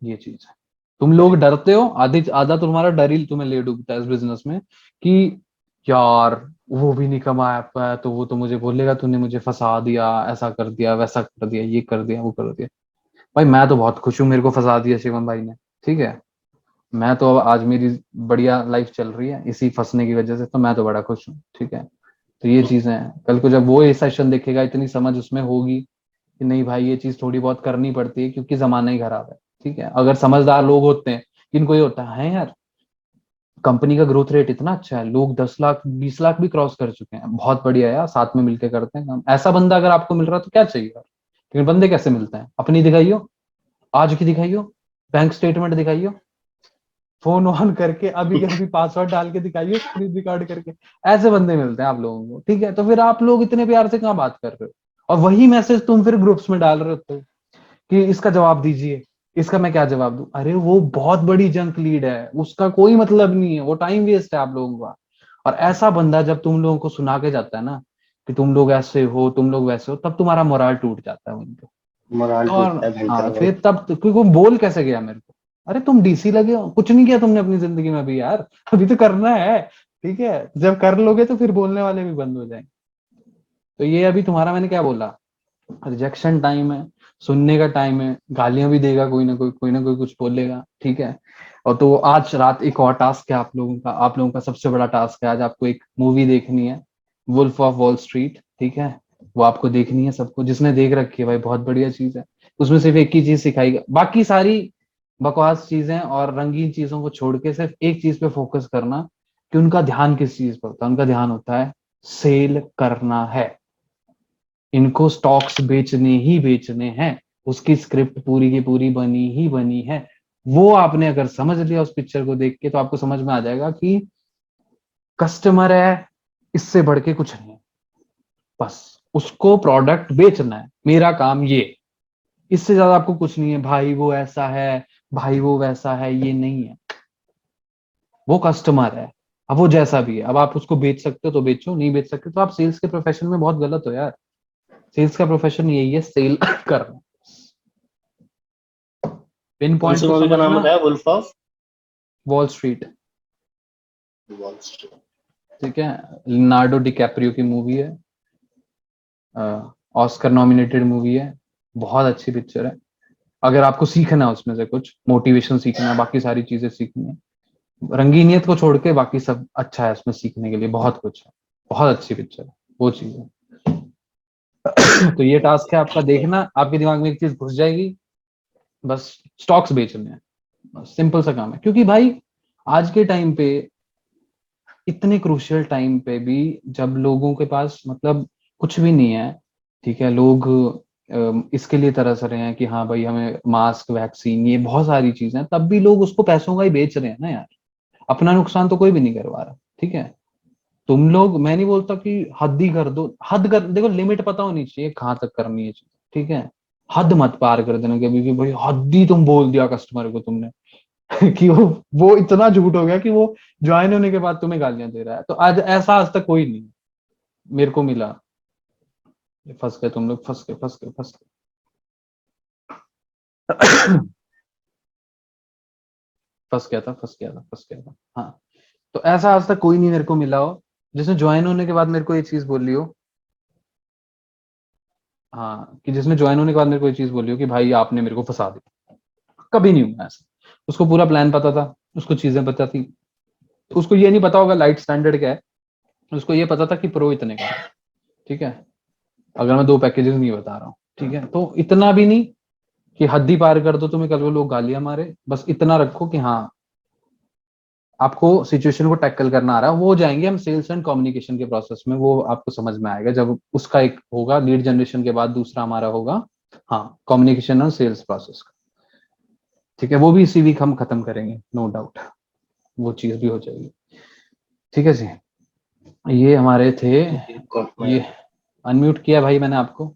ये चीज है। तुम लोग करेक्ट। डरते हो, आधी आधा तुम्हारा डर ही तुम्हें ले डूबता है इस बिजनेस में, कि यार वो भी नहीं कमा पाया तो वो तो मुझे बोलेगा तूने मुझे फंसा दिया, ऐसा कर दिया, वैसा कर दिया, ये कर दिया, वो कर दिया। भाई मैं तो बहुत खुश हूँ, मेरे को फंसा दिया शिवम भाई ने। ठीक है। मैं तो अब आज मेरी बढ़िया लाइफ चल रही है इसी फंसने की वजह से, तो मैं तो बड़ा खुश हूँ। ठीक है। तो ये चीजें हैं, कल को जब वो ये सेशन देखेगा इतनी समझ उसमें होगी कि नहीं भाई ये चीज थोड़ी बहुत करनी पड़ती है क्योंकि जमाना ही खराब है। ठीक है, अगर समझदार लोग होते हैं, इनको ये होता है यार कंपनी का ग्रोथ रेट इतना अच्छा है, लोग 10 लाख 20 लाख भी क्रॉस कर चुके हैं, बहुत बढ़िया यार, साथ में मिलके करते हैं काम। ऐसा बंदा अगर आपको मिल रहा है तो क्या चाहिए यार। लेकिन बंदे कैसे मिलते हैं, अपनी दिखाइयो, आज की दिखाइयो, बैंक स्टेटमेंट दिखाइयो, फोन ऑन करके अभी के अभी पासवर्ड डाल के दिखाइए, स्क्रीन रिकॉर्ड करके, ऐसे बंदे मिलते हैं आप लोगों को। ठीक है, तो फिर आप लोग इतने प्यार से कहाँ बात कर रहे हो, और वही मैसेज तुम फिर ग्रुप्स में डाल रहे होते हो कि इसका जवाब दीजिए, इसका मैं क्या जवाब दूं। अरे वो बहुत बड़ी जंक लीड है, उसका कोई मतलब नहीं है, वो टाइम वेस्ट है आप लोगों का। और ऐसा बंदा जब तुम लोगों को सुना के जाता है ना कि तुम लोग ऐसे हो, तुम लोग वैसे हो, तब तुम्हारा मोराल टूट जाता है वहीं पे। मोराल टूटता है और भयंकर हाँ, भाई। फिर तब क्योंकि वो बोल कैसे गया मेरे को, अरे तुम डीसी लगे हो, कुछ नहीं किया तुमने अपनी जिंदगी में अभी यार, अभी तो करना है। ठीक है, जब कर लोगे तो फिर बोलने वाले भी बंद हो जाएंगे। तो ये अभी तुम्हारा मैंने क्या बोला, रिजेक्शन टाइम है, सुनने का टाइम है, गालियां भी देगा कोई ना कोई कुछ बोलेगा। ठीक है, और तो आज रात एक और टास्क है आप लोगों का, आप लोगों का सबसे बड़ा टास्क है, आज आपको एक मूवी देखनी है, वुल्फ ऑफ वॉल स्ट्रीट। ठीक है, वो आपको देखनी है सबको, जिसने देख रखी है भाई बहुत बढ़िया चीज है। उसमें सिर्फ एक ही चीज सिखाई, बाकी सारी बकवास चीजें और रंगीन चीजों को छोड़ के सिर्फ एक चीज पे फोकस करना, कि उनका ध्यान किस चीज पर होता है, उनका ध्यान होता है सेल करना है, इनको स्टॉक्स बेचने ही बेचने हैं, उसकी स्क्रिप्ट पूरी की पूरी बनी ही बनी है। वो आपने अगर समझ लिया उस पिक्चर को देख के, तो आपको समझ में आ जाएगा कि कस्टमर है, इससे बढ़ के कुछ नहीं है, बस उसको प्रोडक्ट बेचना है, मेरा काम ये, इससे ज्यादा आपको कुछ नहीं है। भाई वो ऐसा है, भाई वो वैसा है, ये नहीं है, वो कस्टमर है। अब वो जैसा भी है, अब आप उसको बेच सकते हो तो बेचो, नहीं बेच सकते तो आप सेल्स के प्रोफेशन में बहुत गलत हो यार। सेल्स का प्रोफेशन यही है, सेल करना। पिन कौन पॉइंट सी को मूवी का नाम समझना, बताया, wolf of Wall Street. Wall Street? ठीक है, लियोनार्डो डिकैप्रियो की मूवी है, ऑस्कर नॉमिनेटेड मूवी है, बहुत अच्छी पिक्चर है। अगर आपको सीखना है उसमें से कुछ मोटिवेशन सीखना है, बाकी सारी चीजें सीखनी है, रंगीनियत को छोड़ के बाकी सब अच्छा है उसमें सीखने के लिए, बहुत कुछ है, बहुत अच्छी पिक्चर है वो चीज है। तो ये टास्क है आपका, देखना आपके दिमाग में एक चीज घुस जाएगी, बस स्टॉक्स बेचने हैं, सिंपल सा काम है। क्योंकि भाई आज के टाइम पे, इतने क्रूशियल टाइम पे भी, जब लोगों के पास मतलब कुछ भी नहीं है, ठीक है, लोग इसके लिए तरस रहे हैं कि हाँ भाई हमें मास्क, वैक्सीन, ये बहुत सारी चीजें, तब भी लोग उसको पैसों का ही बेच रहे हैं ना यार, अपना नुकसान तो कोई भी नहीं करवा रहा। ठीक है, तुम लोग, मैं नहीं बोलता कि हद ही कर दो, हद कर देखो, लिमिट पता होनी चाहिए कहाँ तक करनी है चीज। ठीक है, हद मत पार कर देना कभी कि भाई हद ही तुम बोल दिया कस्टमर को तुमने, कि वो इतना झूठ हो गया कि वो ज्वाइन होने के बाद तुम्हें गालियां दे रहा है। तो आज तक कोई नहीं मेरे को मिला। फंस गए तुम लोग, फंस गए, फंस गए, फंस गए। फंस गया था, फंस गया था, फंस गया था। हाँ, तो ऐसा आज तक कोई नहीं मेरे को मिला हो जिसने ज्वाइन होने के बाद मेरे को ये चीज बोली हो, हाँ, कि जिसने ज्वाइन होने के बाद मेरे को ये चीज बोली हो कि भाई आपने मेरे को फंसा दिया। कभी नहीं हुआ ऐसा। उसको पूरा प्लान पता था, उसको चीजें पता थी, तो उसको ये नहीं पता होगा लाइट स्टैंडर्ड क्या है, उसको ये पता था कि प्रो इतने का है। ठीक है, अगर मैं 2 पैकेजेस नहीं बता रहा हूँ। ठीक है, तो इतना भी नहीं कि हद ही पार कर दो, तुम्हें कल को लोग गालियां मारे, बस इतना रखो कि हाँ आपको सिचुएशन को टैकल करना आ रहा है। वो जाएंगे हम सेल्स एंड कम्युनिकेशन के प्रोसेस में, वो आपको समझ में आएगा जब उसका एक होगा, लीड जनरेशन के बाद दूसरा हमारा होगा, हाँ, कम्युनिकेशन और सेल्स प्रोसेस का। ठीक है, वो भी इसी वीक हम खत्म करेंगे, नो डाउट, वो चीज भी हो जाएगी। ठीक है जी, ये हमारे थे। ये अनम्यूट किया भाई मैंने आपको।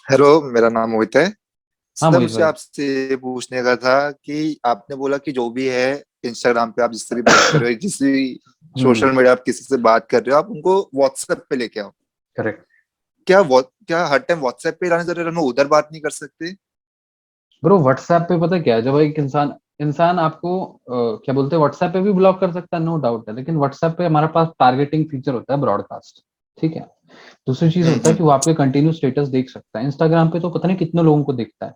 हेलो, मेरा नाम मोहित है। हाँ सर, मोहित मुझे भाई। आपसे ये पूछने का था कि आपने बोला कि जो भी है इंस्टाग्राम पे आप जिससे भी बात कर रहे हो, जिस भी सोशल मीडिया आप किसी से बात कर रहे हो, आप उनको व्हाट्सएप पे लेके आओ। करेक्ट। क्या हर टाइम व्हाट्सएप पे लाने जरूरी है, हम उधर बात नहीं कर सकते? ब्रो व्हाट्सएप पे पता है क्या है, जब एक इंसान इंसान आपको क्या बोलते हैं, व्हाट्सएप पे भी ब्लॉक कर सकता है, नो डाउट है, लेकिन व्हाट्सएप पे हमारे पास टारगेटिंग फीचर होता है, ब्रॉडकास्ट। ठीक है, दूसरी चीज होता है कि वो आपके कंटिन्यू स्टेटस देख सकता है। इंस्टाग्राम पे तो पता नहीं कितने लोगों को दिखता है,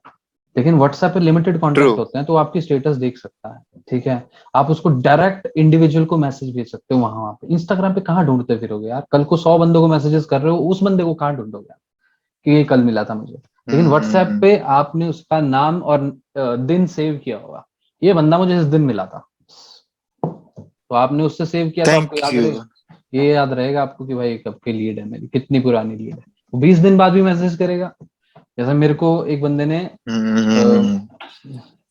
लेकिन व्हाट्सएप पे लिमिटेड ट्रू। कॉन्टेक्ट होते हैं, तो वो आपकी स्टेटस देख सकता है। ठीक है, आप उसको डायरेक्ट इंडिविजुअल को मैसेज भेज सकते हो वहां पे। इंस्टाग्राम पे कहाँ ढूंढते फिरोगे यार, कल को 100 बंदों को मैसेजेस कर रहे हो, उस बंदे को कहाँ ढूंढोगे आप कि ये कल मिला था मुझे। लेकिन व्हाट्सएप पे आपने उसका नाम और दिन सेव किया होगा, ये बंदा मुझे इस दिन मिला था, तो आपने उससे सेव किया तो आपको थैंक याद यू। रहेगा, ये याद रहेगा आपको कि भाई कब की लीड है मेरी, कितनी पुरानी लीड है। 20 दिन बाद भी मैसेज करेगा। जैसे मेरे को एक बंदे ने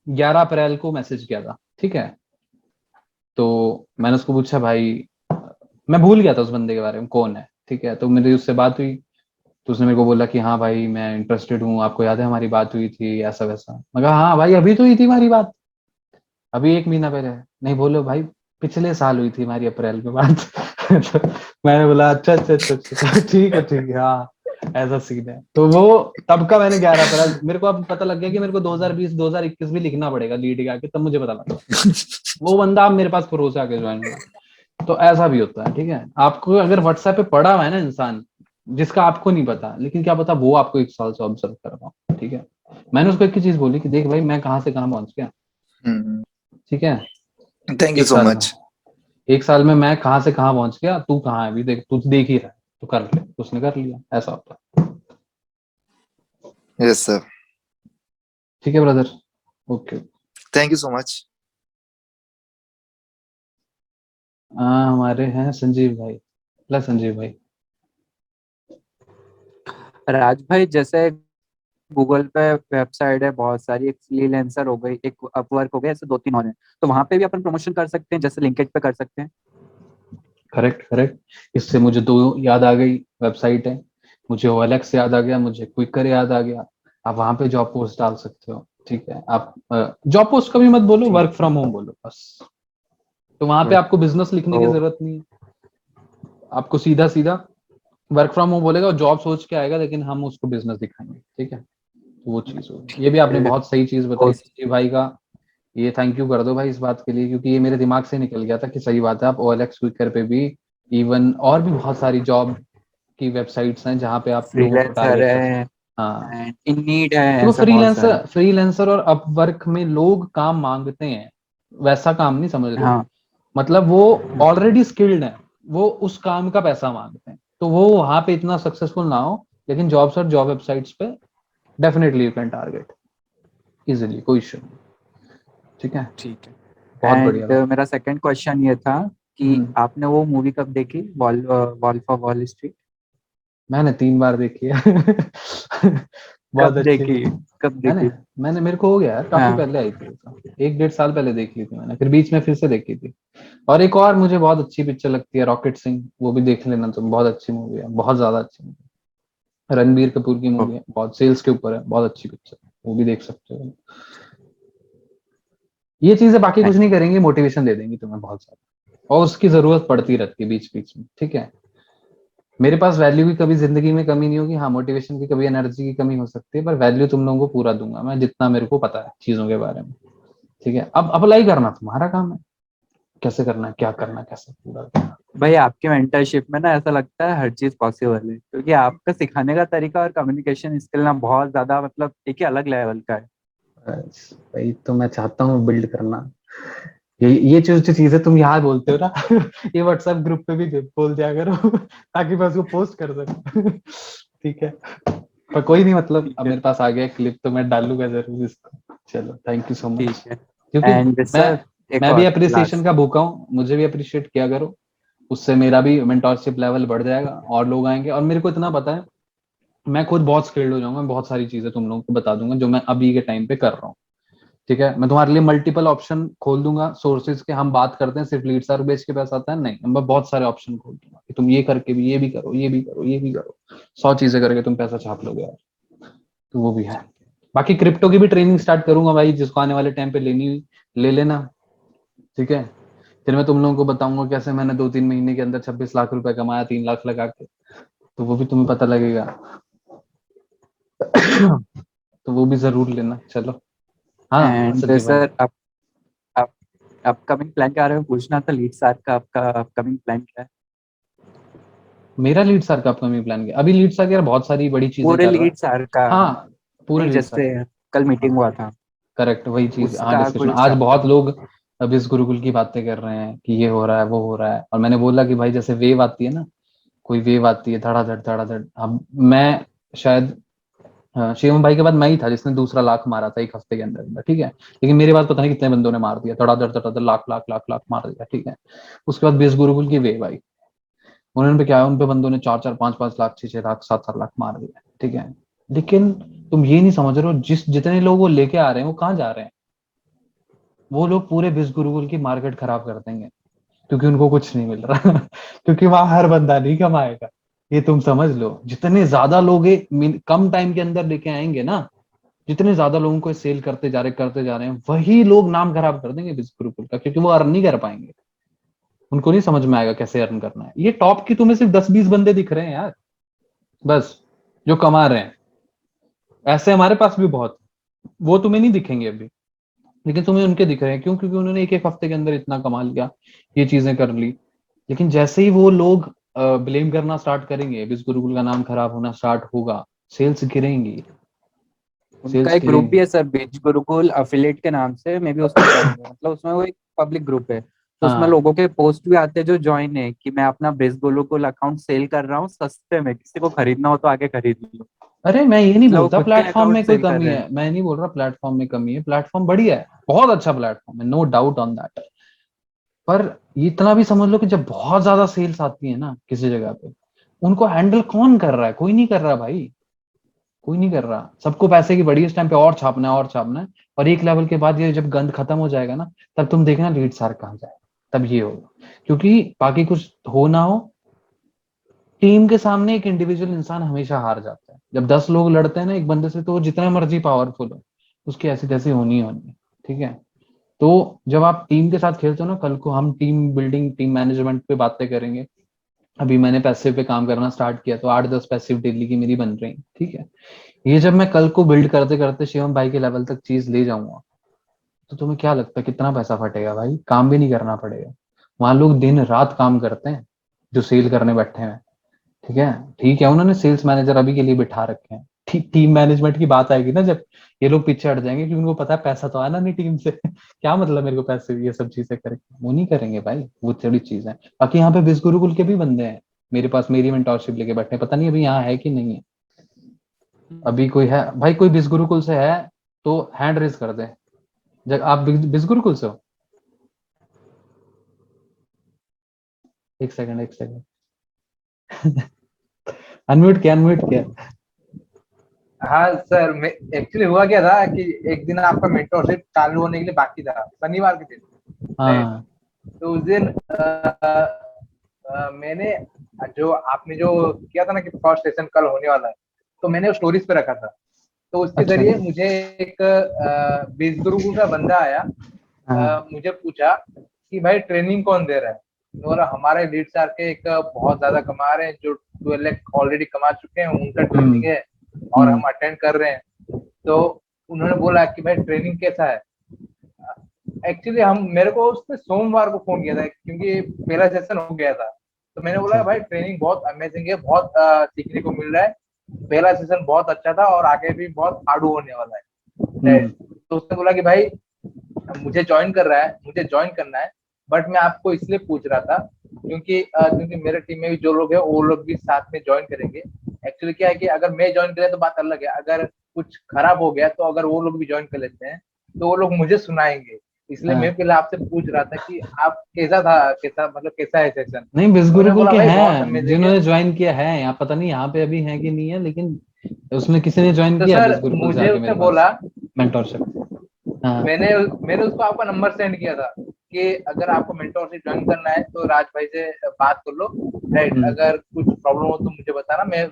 11 अप्रैल को मैसेज किया था, ठीक है, तो मैंने उसको पूछा भाई, मैं भूल गया था उस बंदे के बारे में कौन है, ठीक है, तो मेरी उससे बात हुई, तो उसने मेरे को बोला कि हाँ भाई मैं इंटरेस्टेड हूँ, आपको याद है हमारी बात हुई थी ऐसा वैसा। मैं कहा हाँ भाई अभी तो हुई थी हमारी बात, अभी 1 महीना पहले। नहीं बोलो भाई पिछले साल हुई थी हमारी अप्रैल में बात। तो मैंने बोला अच्छा अच्छा अच्छा अच्छा, ठीक है हाँ ऐसा सीन है। तो वो तब का मैंने 11 अप्रैल, मेरे को अब पता लग गया कि मेरे को 2020 2021 भी लिखना पड़ेगा लीड के आके, तब मुझे पता लगा वो बंदा अब मेरे पास परोसे आके ज्वाइन हुआ। तो ऐसा भी होता है, ठीक है, आपको अगर व्हाट्सएप पे पड़ा हुआ है ना इंसान जिसका आपको नहीं पता, लेकिन क्या पता वो आपको 1 साल से ऑब्जर्व कर रहा हो, ठीक है। मैंने उसको एक ही चीज बोली कि देख भाई मैं कहाँ से कहाँ पहुंच गया, ठीक है, थैंक यू एक सो साल में, मच। 1 साल में मैं कहाँ से कहाँ पहुंच गया, तू कहाँ है अभी, देख तू देख ही रहा है, तू कर ले। उसने कर लिया, ऐसा होता है। Yes sir. ठीक है brother, okay. Thank you so much. हमारे हैं संजीव भाई, प्लस संजीव भाई। राज भाई, जैसे गूगल पे वेबसाइट है बहुत सारी, एक फ्रीलांसर हो गई, एक अपवर्क हो गया, ऐसे 2-3 और हैं, तो वहां पे भी अपन प्रमोशन कर सकते हैं जैसे लिंक्डइन पे कर सकते हैं। करेक्ट करेक्ट, इससे मुझे 2 याद आ गई वेबसाइट है, मुझे OLX याद आ गया, मुझे क्विकर याद आ गया। आप वहां पे जॉब पोस्ट डाल सकते हो, ठीक है। आप जॉब पोस्ट कभी मत बोलो, वर्क फ्रॉम होम बोलो बस। तो वहां पे आपको बिजनेस लिखने की जरूरत नहीं है, आपको सीधा सीधा वर्क फ्रॉम होम बोलेगा, जॉब सोच के आएगा, लेकिन हम उसको बिजनेस दिखाएंगे, ठीक है। तो वो चीज होगी। ये भी आपने बहुत सही चीज बताई संजीव भाई का, ये थैंक यू कर दो भाई इस बात के लिए, क्योंकि ये मेरे दिमाग से निकल गया था कि सही बात है, आप OLX क्विकर पे भी, इवन और भी बहुत सारी जॉब की वेबसाइट्स हैं जहाँ पे आप लोगों को फ्रीलांसर टारगेट कर सकते है, हैं। हाँ, इननीड है, देखो ऐसा बहुत सारे। फ्रीलांसर और अपवर्क में लोग काम मांगते हैं, वैसा काम नहीं समझ रहे हो, हाँ, मतलब वो ऑलरेडी स्किल्ड है, वो उस काम का पैसा मांगते हैं, तो वो वहां पे इतना सक्सेसफुल ना हो, लेकिन जॉब्स और जॉब वेबसाइट्स पे definitely you can target easily, कोई इश्यू नहीं, ठीक है। ठीक है। बहुत बढ़िया एंड भाई। मेरा सेकंड क्वेश्चन ये था कि आपने वो मूवी कब देखी, वॉल्फ ऑफ वॉल स्ट्रीट? मैंने 3 बार देखी है। बहुत कब अच्छी। देखी, कब मैंने देखी? मैंने मेरे को हो गया यार, काफी हाँ, पहले आई थी वो तो, 1-1.5 साल पहले देख ली थी मैंने, फिर बीच में फिर से देखी थी। और एक और मुझे बहुत अच्छी पिक्चर लगती है रॉकेट सिंह, वो भी देख लेना तुम, बहुत अच्छी मूवी है, बहुत ज्यादा अच्छी मूवी, रणबीर कपूर की मूवी है, बहुत सेल्स के ऊपर है, बहुत अच्छी पिक्चर है, वो भी देख सकते हो। ये चीजें बाकी कुछ नहीं करेंगी, मोटिवेशन दे देंगी तुम्हें बहुत ज्यादा, और उसकी जरूरत पड़ती रहती है बीच बीच में, ठीक है। मेरे पास वैल्यू की कभी जिंदगी में कमी नहीं होगी, हाँ मोटिवेशन की कभी एनर्जी की कमी हो सकती है, पर वैल्यू तुम लोगों को पूरा दूंगा मैं, जितना मेरे को पता है चीजों के बारे में, ठीक है। अब अप्लाई करना तुम्हारा काम है, कैसे करना है, क्या करना है, कैसे पूरा करना भाई आपके मेंटरशिप में ना ऐसा लगता है हर चीज पॉसिबल है, क्योंकि आपका सिखाने का तरीका और कम्युनिकेशन स्किल ना बहुत ज्यादा, मतलब एक ही अलग लेवल का है। है। बस, वही तो मैं चाहता हूँ बिल्ड करना, ये जो चीजें तुम यहाँ बोलते हो ना, ये व्हाट्सएप ग्रुप पे भी बोल दिया करो, ताकि मैं उसको पोस्ट कर सकूं। ठीक है, पर कोई नहीं, मतलब ठीक अब है, मेरे पास आ गया क्लिप, तो मैं डालूंगा जरूर इसको। चलो थैंक यू सो ठीक मच, है। क्योंकि एंड मैं सर, एक मैं भी और अप्रिसिएशन लास्ट। का भूखा हूँ, मुझे भी अप्रिशिएट किया करो, उससे मेरा भी मेंटोरशिप लेवल बढ़ जाएगा और लोग आएंगे। और मेरे को इतना पता है, मैं खुद बहुत स्किल्ड हो जाऊंगा, बहुत सारी चीजें तुम लोगों को बता दूंगा जो मैं अभी के टाइम पे कर रहा हूँ, ठीक है। मैं तुम्हारे लिए मल्टीपल ऑप्शन खोल दूंगा सोर्सेज के, हम बात करते हैं सिर्फ लीड सर्च बेच के पैसा आता है, नहीं, मैं बहुत सारे ऑप्शन खोल दूंगा कि तुम ये करके भी, ये भी करो, ये भी करो, ये भी करो, 100 चीजें करके तुम पैसा छाप लोगे यार, तो वो भी है। बाकी क्रिप्टो की भी ट्रेनिंग स्टार्ट करूंगा भाई, जिसको आने वाले टाइम पे लेनी हुई ले लेना, ठीक है। फिर मैं तुम लोगों को बताऊंगा कैसे मैंने 2-3 महीने के अंदर 26 लाख रुपए कमाया, 3 लाख लगा के, तो वो भी तुम्हें पता लगेगा। तो वो भी जरूर लेना, चलो। हाँ एंड संजीव भाई। सर, आप अपकमिंग प्लान के बारे में पूछना था, लीड सर का आपका अपकमिंग प्लान क्या है? मेरा लीड सर का अपकमिंग प्लान क्या, अभी लीड सर यार बहुत सारी बड़ी चीजें पूरे कर रहा है। लीड सर का? हाँ, पूरे नहीं, लीड सर जैसे का, कल मीटिंग हाँ हुआ था करेक्ट, वही चीज, हाँ उसका डिस्कशन कुछ आज बहुत लोग अब इस गुरुकुल की बातें कर रहे हैं कि ये हो रहा है वो हो रहा है, और मैंने बोला कि भाई जैसे वेव आती है ना, कोई वेव आती है धड़ाधड़ धड़ाधड़, हम मैं शायद शिवम भाई के बाद मैं ही था जिसने दूसरा लाख मारा था 1 हफ्ते के अंदर अंदर, ठीक है। लेकिन मेरे बाद पता नहीं कितने बंदों ने मार दिया, धड़ाधड़ धड़ाधड़ लाख लाख लाख लाख मार दिया, ठीक है। उसके बाद बेस गुरुकुल की वेव आई, उन्होंने पे क्या है, उन पे बंदों ने 4 4 5 5 लाख 6 6 लाख 7 7 लाख मार दिया, ठीक है। लेकिन तुम ये नहीं समझ रहे हो, जितने लोग वो लेके आ रहे हैं वो कहाँ जा रहे हैं, वो लोग पूरे बिस गुरुकुल की मार्केट खराब कर देंगे, क्योंकि उनको कुछ नहीं मिल रहा क्योंकि वहां हर बंदा नहीं कमाएगा, ये तुम समझ लो। जितने ज्यादा लोग कम टाइम के अंदर लेके आएंगे ना, जितने ज्यादा लोगों को सेल करते जा रहे हैं, वही लोग नाम खराब कर देंगे बिस गुरुकुल का, क्योंकि वो अर्न नहीं कर पाएंगे, उनको नहीं समझ में आएगा कैसे अर्न करना है। ये टॉप की तुम्हें सिर्फ 10 20 बंदे दिख रहे हैं यार, बस, जो कमा रहे हैं। ऐसे हमारे पास भी बहुत, वो तुम्हें नहीं दिखेंगे अभी, लेकिन तुम्हें उनके दिख रहे हैं। क्यों? क्योंकि उन्होंने 1 1 हफ्ते के अंदर इतना कमा लिया, ये चीजें कर ली। लेकिन जैसे ही वो लोग ब्लेम करना स्टार्ट करेंगे, बिस गुरुकुल का नाम खराब होना स्टार्ट होगा, सेल्स गिरेंगी। उनका एक ग्रुप भी है सर, बीच गुरुकुल अफिलिएट के नाम से, मे बी उसमें join है। मतलब उसमें वो एक पब्लिक ग्रुप है, तो उसमें हाँ। लोगों के पोस्ट भी आते हैं जो ज्वाइन है कि मैं अपना बिस गुरुकुल अकाउंट सेल कर रहा हूँ सस्ते में, किसी को खरीदना हो तो आके खरीद लो। अरे मैं ये नहीं मतलब वो बोलता खुद के प्लेटफॉर्म में अकाउंट कोई सेल कर कमी रहे हैं। है, मैं नहीं बोल रहा प्लेटफॉर्म में कमी है, प्लेटफॉर्म बढ़िया है, बहुत अच्छा प्लेटफॉर्म है, नो डाउट ऑन दैट। पर इतना भी समझ लो कि जब बहुत ज्यादा सेल्स आती है ना किसी जगह पे, उनको हैंडल कौन कर रहा है? कोई नहीं कर रहा भाई, कोई नहीं कर रहा। सबको पैसे की बड़ी, इस टाइम पे और छापना है और छापना है, और एक लेवल के बाद ये जब गंद खत्म हो जाएगा ना, तब तुम देखना लीड सार कहाँ जाए, तब ये होगा। क्योंकि बाकी कुछ हो ना हो, टीम के सामने एक इंडिविजुअल इंसान हमेशा हार जाता है। जब 10 लोग लड़ते हैं ना एक बंदे से, तो वो जितना मर्जी पावरफुल हो, उसकी ऐसी तैसी होनी ही होनी है, ठीक है। तो जब आप टीम के साथ खेलते हो ना, कल को हम टीम बिल्डिंग टीम मैनेजमेंट पे बातें करेंगे। अभी मैंने पैसिव पे काम करना स्टार्ट किया, तो 8 10 पैसिव डेली की मेरी बन रही, ठीक है। ये जब मैं कल को बिल्ड करते करते शिवम भाई के लेवल तक चीज ले जाऊंगा, तो तुम्हें क्या लगता है कितना पैसा फटेगा भाई? काम भी नहीं करना पड़ेगा। वहां लोग दिन रात काम करते हैं जो सेल करने बैठे हैं, ठीक है। ठीक है, उन्होंने सेल्स मैनेजर अभी के लिए बिठा रखे हैं, ठीक। टीम मैनेजमेंट की बात आएगी ना, जब ये लोग पीछे हट जाएंगे, क्योंकि उनको पता है पैसा तो आना नहीं टीम से क्या मतलब मेरे को पैसे, ये सब चीजें करेंगे, वो नहीं करेंगे भाई, वो थोड़ी चीज है। बाकी यहाँ पे बिस गुरुकुल के भी बंदे हैं मेरे पास, मेरी मेंटोरशिप लेके बैठे हैं, पता नहीं अभी यहाँ है कि नहीं है। अभी कोई है भाई, कोई बिस गुरुकुल से है तो हैंड रेज कर दे। जब आप बिस गुरुकुल से हो, एक सेकंड एक सेकंड अनम्यूट किया, अनम्यूट किया। हाँ सर, मैं एक्चुअली हुआ क्या था कि एक दिन आपका मेंटरशिप चालू होने के लिए बाकी था, शनिवार के दिन। हाँ तो उस दिन मैंने जो आपने जो किया था ना कि फर्स्ट सेशन कल होने वाला है, तो मैंने वो स्टोरीज पे रखा था। तो उसके अच्छा। जरिए मुझे एक बिस गुरुकुल का बंदा आया, हाँ। मुझे पूछा कि भाई ट्रेनिंग कौन दे रहा है। और हमारे लीड सर के एक बहुत ज्यादा कमा रहे हैं, जो 12 लाख ऑलरेडी कमा चुके हैं, उनका ट्रेनिंग है और हम अटेंड कर रहे हैं। तो उन्होंने बोला कि भाई ट्रेनिंग कैसा है। एक्चुअली हम मेरे को उसने सोमवार को फोन किया था, क्योंकि पहला सेशन हो गया था। तो मैंने बोला भाई ट्रेनिंग बहुत अमेजिंग है, बहुत सीखने को मिल रहा है, पहला सेशन बहुत अच्छा था और आगे भी बहुत हार्ड होने वाला है। तो उसने बोला कि भाई मुझे ज्वाइन करना है, बट मैं आपको इसलिए पूछ रहा था क्योंकि मेरे टीम में भी जो लोग हैं वो लोग भी साथ में ज्वाइन करेंगे। एक्चुअली क्या है कि अगर मैं ज्वाइन करे तो बात अलग है, अगर कुछ खराब हो गया तो अगर वो लोग भी ज्वाइन कर लेते हैं तो वो लोग मुझे सुनाएंगे। इसलिए मैं पहले आपसे पूछ रहा था कि आप कैसा है सेशन। नहीं, बिस उन्होंने गुरुकुल बोला के भाई बहुत हैं अमेजिंग है। जिन्होंने ज्वाइन किया है, यहाँ पता नहीं यहाँ पे अभी है कि नहीं है, लेकिन उसने किसी ने ज्वाइन तो किया सर बिस गुरुकुल से मुझे आके उसने मेरे बोला, पास मेंटोरशिप। हाँ। मैंने उसको आपका नंबर सेंड किया था कि अगर आपको मेंटोरशिप ज्वाइन करना है तो राज भाई से बात कर लो, राइट। अगर कुछ प्रॉब्लम हो तो मुझे बताना, मैं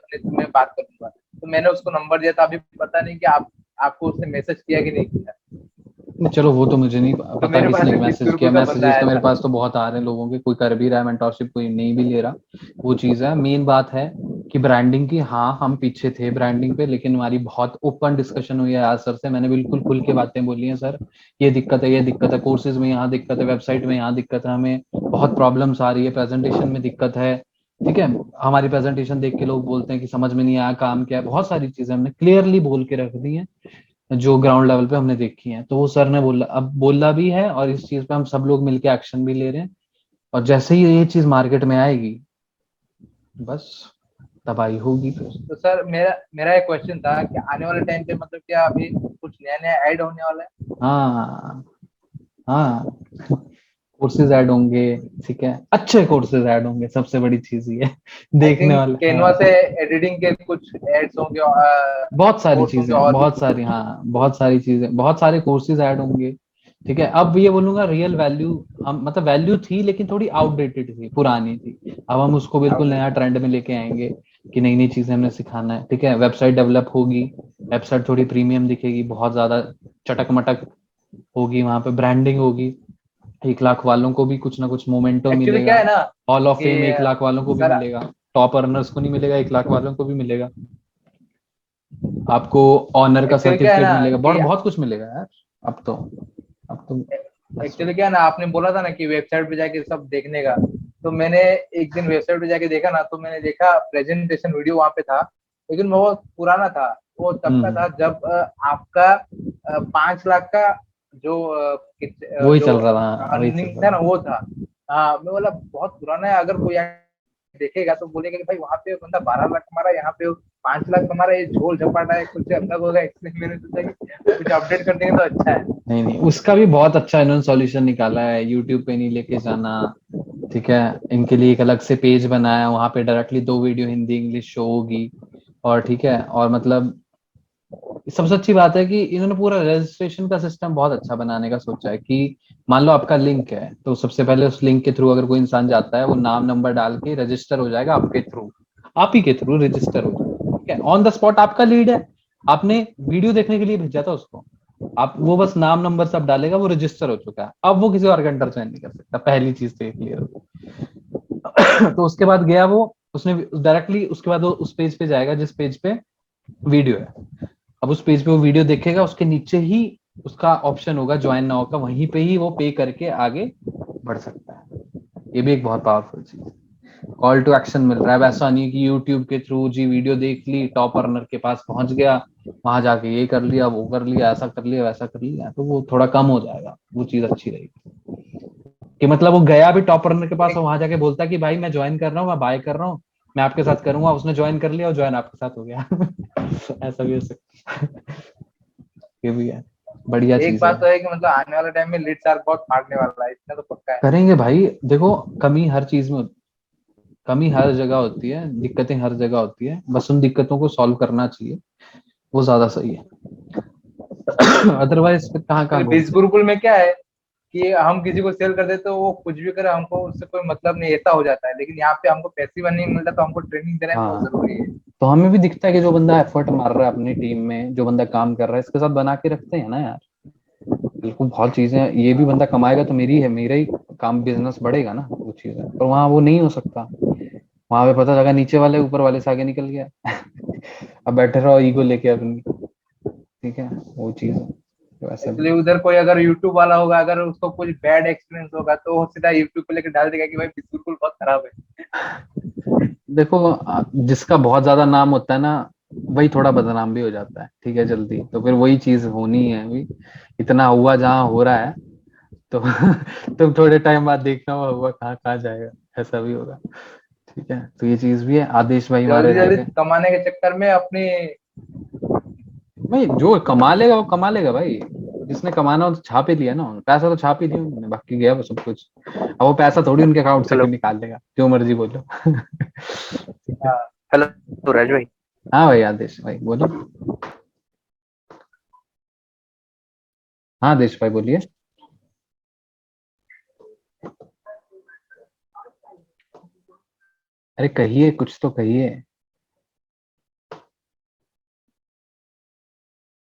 बात कर लूंगा। तो मैंने उसको नंबर दिया था। अभी पता नहीं कि आपको उसने मैसेज किया कि नहीं किया। चलो वो तो मुझे नहीं तो पता मेरे पास किसने एक बिस मैसेज किया। गुरुकुल का बंदा मैसेजेस आया तो मेरे था। पास तो बहुत आ रहे हैं लोगों के, कोई कर भी रहा है मेंटोरशिप, कोई नहीं भी ले रहा। वो चीज है, मेन बात है कि ब्रांडिंग की, हाँ हम पीछे थे ब्रांडिंग पे, लेकिन हमारी बहुत ओपन डिस्कशन हुई है आज सर से। मैंने बिल्कुल खुल के बातें बोली हैं, सर ये दिक्कत है, ये दिक्कत है, कोर्सेज में यहाँ दिक्कत है, वेबसाइट में यहाँ दिक्कत है, हमें बहुत प्रॉब्लम्स आ रही है, प्रेजेंटेशन में दिक्कत है, ठीक है। हमारी प्रेजेंटेशन देख के लोग बोलते हैं कि समझ में नहीं आया काम क्या है, बहुत सारी चीजें हमने क्लियरली बोल के रख दी है। जो ग्राउंड लेवल पे हमने देखी है। तो वो सर ने बोला भी है, और इस चीज पे हम सब लोग मिलके एक्शन भी ले रहे हैं। और जैसे ही ये चीज मार्केट में आएगी, बस तबाही होगी फिर। तो सर मेरा एक क्वेश्चन था कि आने वाले टाइम पे मतलब क्या अभी कुछ नया नया ऐड होने वाला है? हाँ हाँ, कोर्सेज ऐड होंगे, ठीक है, अच्छे कोर्सेज ऐड होंगे, सबसे बड़ी चीज ये है। आई देखने थिंक वाले, कैनवा हाँ। से एडिटिंग के कुछ एड्स होंगे, बहुत सारी कोर्स होंगे चीजें, और भी बहुत सारी, हाँ, बहुत सारी चीजें, बहुत सारे कोर्सेज ऐड होंगे। ठीक है, अब ये बोलूंगा रियल वैल्यू, हम मतलब वैल्यू थी लेकिन थोड़ी आउटडेटेड थी, पुरानी थी। अब हम उसको बिल्कुल नया ट्रेंड में लेके आएंगे कि नई नई चीजें हमने सिखाना है। ठीक है, वेबसाइट डेवलप होगी, वेबसाइट थोड़ी प्रीमियम दिखेगी, बहुत ज्यादा चटक मटक होगी, वहां पे ब्रांडिंग होगी। 1 लाख वालों को भी कुछ ना कुछ मोमेंटो एक्चुअली मिलेगा। क्या है ना हॉल ऑफ कि फेम 1 लाख वालों को भी सर मिलेगा, टॉप अर्नर्स को नहीं मिलेगा, 1 लाख वालों को भी मिलेगा। आपको ऑनर का एक्चुअली क्या है सर्टिफिकेट ना मिलेगा, कि बहुत कुछ मिलेगा यार। अब तो अब तो बस। एक्चुअली क्या है ना, आपने बोला था ना कि वेबसाइट पे जाके सब देखने का, तो मैंने एक दिन वेबसाइट पे जाके देखा ना, तो मैंने देखा प्रेजेंटेशन वीडियो वहां पे था, लेकिन वो पुराना था। वो तब का था जब आपका 5 लाख का जो वही जो चल रहा था, हाँ, वही चल अर्निंग रहा था ना, था। वो था। हाँ, मैं बोला बहुत पुराना है। अगर कोई देखेगा तो बोलेगा कि भाई वहां पे बंदा 12 लाख कमा रहा है, यहाँ पे 5 लाख कमा रहा है, ये झोल झपाटा है, कुछ अलग होगा। इसलिए मैंने सोचा कि कुछ अपडेट कर देंगे तो अच्छा है। नहीं नहीं, उसका भी बहुत अच्छा इन्होंने सॉल्यूशन निकाला है, यूट्यूब पे नहीं लेके जाना। ठीक है, इनके लिए एक अलग से पेज बनाया, वहां पे directly 2 video Hindi English show होगी। और ठीक है, और मतलब सबसे अच्छी बात है कि इन्होंने पूरा रजिस्ट्रेशन का सिस्टम बहुत अच्छा बनाने का सोचा है कि मान लो आपका लिंक है, तो सबसे पहले उस लिंक के थ्रू अगर कोई इंसान जाता है, वो नाम नंबर डाल के रजिस्टर हो जाएगा आपके थ्रू, आप ही के थ्रू रजिस्टर हो जाएगा। ठीक है, ऑन द स्पॉट आपका लीड है, आपने वीडियो देखने के लिए भेजा था उसको, आप वो बस नाम नंबर सब डालेगा, वो रजिस्टर हो चुका है, अब वो किसी और का इंटरचेंज नहीं कर सकता। पहली चीज तो ये क्लियर हो। तो उसके बाद गया वो, उसने डायरेक्टली उसके बाद वो उस पेज पे जाएगा जिस पेज पे वीडियो है। अब उस पेज पे वो वीडियो देखेगा, उसके नीचे ही उसका ऑप्शन होगा ज्वाइन नाउ का, वहीं पे ही वो पे करके आगे बढ़ सकता है। ये भी एक बहुत पावरफुल चीज है, कॉल टू एक्शन मिल रहा है। वैसा नहीं है कि यूट्यूब के थ्रू जी वीडियो देख ली, टॉप अर्नर के पास पहुंच गया, वहां जाके ये कर लिया, वो कर लिया, ऐसा कर लिया, वैसा कर लिया, तो वो थोड़ा कम हो जाएगा। वो चीज अच्छी रहेगी कि मतलब वो गया भी टॉप रनर के पास और वहां जाके बोलता कि भाई मैं ज्वाइन कर रहा हूँ, मैं बाय कर रहा हूँ, मैं आपके साथ करूंगा, उसने ज्वाइन कर लिया और ज्वाइन आपके साथ हो गया। ऐसा भी हो सकता है। ये भी है, बढ़िया एक चीज है। बात तो है कि मतलब आने वाले टाइम में लीड शार्क बहुत फाड़ने वाला है, इतना तो पक्का है। करेंगे भाई, देखो कमी हर चीज में, कमी हर जगह होती है, दिक्कतें हर जगह होती है, बस उन दिक्कतों को सॉल्व करना चाहिए, वो ज्यादा सही है। अदरवाइज फिर कहाँ कहाँ फिर घूम बीस सकते। गुरुकुल में क्या है कि हम किसी को सेल कर देते तो वो कुछ भी करे, हमको उससे कोई मतलब नहीं, ऐसा हो जाता है। लेकिन यहाँ पे हमको पैसिव अर्निंग मिलता है, तो हमको ट्रेनिंग देना बहुत हाँ, जरूरी है। तो हमें भी दिखता है कि जो बंदा एफर्ट मार रहा है अपनी टीम में, जो बंदा काम कर रहा है, इसके साथ बना के रखते हैं ना यार, बिल्कुल बहुत चीजें, ये भी बंदा कमाएगा तो मेरी है, मेरा ही काम बिजनेस बढ़ेगा ना, वो चीज है। पर वहां वो नहीं हो सकता, वहां पे पता लगा नीचे वाले ऊपर वाले से आगे निकल गया। अब बैठे रहो ईगो लेके अपनी। ठीक है, वो चीज है, तो ऐसा भी इसलिए उधर कोई अगर यूट्यूब वाला होगा, अगर उसको कुछ बैड एक्सपीरियंस होगा तो वो सीधा यूट्यूब पे लेकर डाल देगा कि भाई बिल्कुल बहुत खराब है। देखो, जिसका बहुत ज्यादा नाम होता है ना, वही थोड़ा बदनाम भी हो जाता है। ठीक है, जल्दी तो फिर वही चीज होनी है अभी, इतना हुआ जहाँ हो रहा है, तो तुम थोड़े टाइम बाद देखना हुआ कहाँ कहाँ जाएगा, ऐसा भी होगा। ठीक है, तो ये चीज भी है। आदेश भाई हमारे जल्दी रह जल्दी गए। कमाने के चक्कर में अपनी भाई जो कमा लेगा वो कमा लेगा भाई, जिसने कमाना हो तो छाप ही लिया ना, पैसा तो छाप ही दिया उन्होंने, बाकी गया वो सब कुछ। अब वो पैसा थोड़ी उनके अकाउंट से हेलो। कोई निकाल लेगा, जो मर्जी बोलो। ठीक है। हेलो तो राज भाई। हाँ भाई, आदेश भाई बोलो। हाँ आदेश भाई बोलिए। अरे कहिए, कुछ तो कहिए,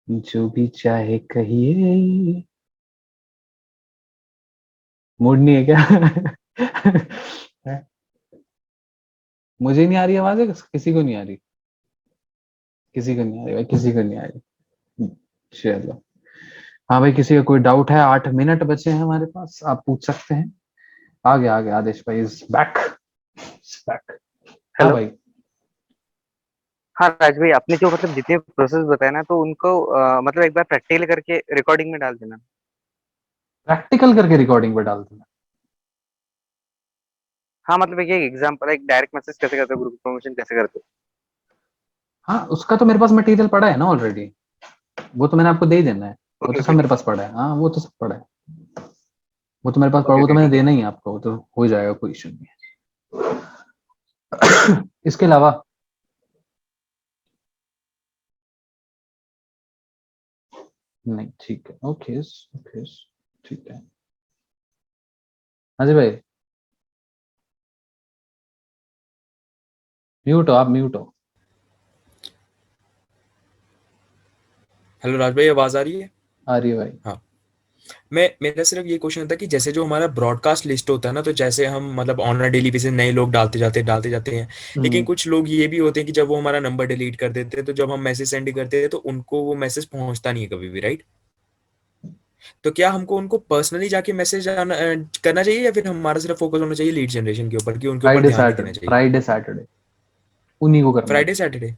जो भी चाहे कहिए। मूड नहीं है क्या? मुझे नहीं आ रही आवाज है, किसी को नहीं आ रही, किसी को नहीं आ रही भाई, किसी को नहीं आ रही। चलो, हाँ भाई, किसी का कोई डाउट है? 8 मिनट बचे हैं हमारे पास, आप पूछ सकते हैं। आ गया आदेश भाई इज बैक, बैक। हाँ हेलो। भाई। हाँ राज भाई, आपने जो मतलब जितने प्रोसेस बताए ना, तो उनको मतलब एक बार प्रैक्टिकल करके रिकॉर्डिंग में डाल देना। प्रैक्टिकल करके रिकॉर्डिंग पे डाल देना। हाँ मतलब एक एग्जांपल, एक डायरेक्ट मैसेज कैसे करते हो, ग्रुप प्रमोशन कैसे करते हो। हाँ, उसका तो मेरे पास मटेरियल पड़ा है ना ऑलरेडी, वो तो मैंने आपको दे ही देना है। वो ओके तो सब ओके मेरे पास पड़ा है, हाँ वो तो सब पड़ा है। वो तो मेरे पास पड़ा, ओके वो तो ओके मैंने ठीक है। देना ही है आपको, वो तो हो जाएगा, कोई इशू नहीं है। इसके अलावा नहीं, ठीक है, ओके ओके, ठीक है। हाँ जी भाई, म्यूट हो आप, म्यूट हो। हेलो राज भाई, आवाज आ रही है? आ रही है भाई। हाँ, मैं मेरा सिर्फ ये क्वेश्चन था कि जैसे जो हमारा ब्रॉडकास्ट लिस्ट होता है ना, तो जैसे हम मतलब ऑन अ डेली बेसिस नए लोग डालते जाते हैं, लेकिन हम्म, कुछ लोग ये भी होते हैं कि जब वो हमारा नंबर डिलीट कर देते हैं, तो जब हम मैसेज सेंड करते हैं तो उनको वो मैसेज पहुंचता नहीं है कभी भी, राइट? तो क्या हमको उनको पर्सनली जाके मैसेज करना चाहिए, या फिर हमारा सिर्फ फोकस होना चाहिए लीड जनरेशन के ऊपर, कि उनके ऊपर फ्राइडे ध्यान नहीं सैटरडे, देना चाहिए? फ्राइडे सैटरडे उन्हीं को करना है। Friday Saturday.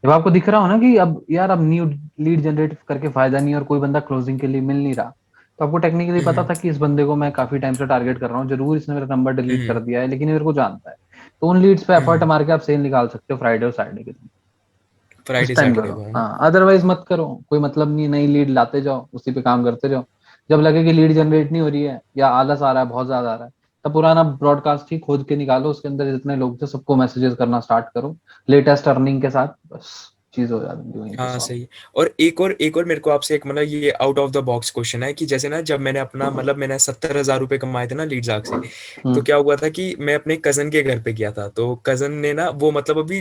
जब आपको दिख रहा हो ना कि अब यार अब न्यू लीड जनरेट करके फायदा नहीं है और कोई बंदा क्लोजिंग के लिए मिल नहीं रहा, तो आपको टेक्निकली पता हम्म था कि इस बंदे को मैं काफी टाइम से टारगेट कर रहा हूँ, जरूर इसने मेरा नंबर डिलीट कर हम्म दिया है, लेकिन ये मेरे को जानता है। तो उन लीड्स पे एफर्ट हम्म मार के आप सेल निकाल सकते हो फ्राइडे और सैटरडे के दिन। उस फ्राइडे टाइम सैटरडे करो, को, है ना? हाँ, अदरवाइज मत करो, कोई मतलब नहीं, नई लीड लाते जाओ, उसी पे काम करते जाओ। जब लगे कि लीड जनरेट नहीं हो रही है या आलस आ रहा है, बहुत ज्यादा आ रहा है, तब पुराना ब्रॉडकास्ट ही खोद के निकालो, उसके अंदर जितने लोग थे सबको मैसेजेस करना स्टार्ट करो, लेटेस्ट अर्निंग के साथ, बस चीज हो जाती है वहीं पे हाँ सॉल्व। सही है। और एक और मेरे को आपसे एक मतलब ये out of the box question है कि जैसे ना, जब मैंने अपना मतलब मैंने 70,000 रुपये कमाए थे ना लीड जाग से, तो हम्म क्या हुआ था कि मैं अपने कजन के घर पे गया था, तो कजन ने ना वो मतलब अभी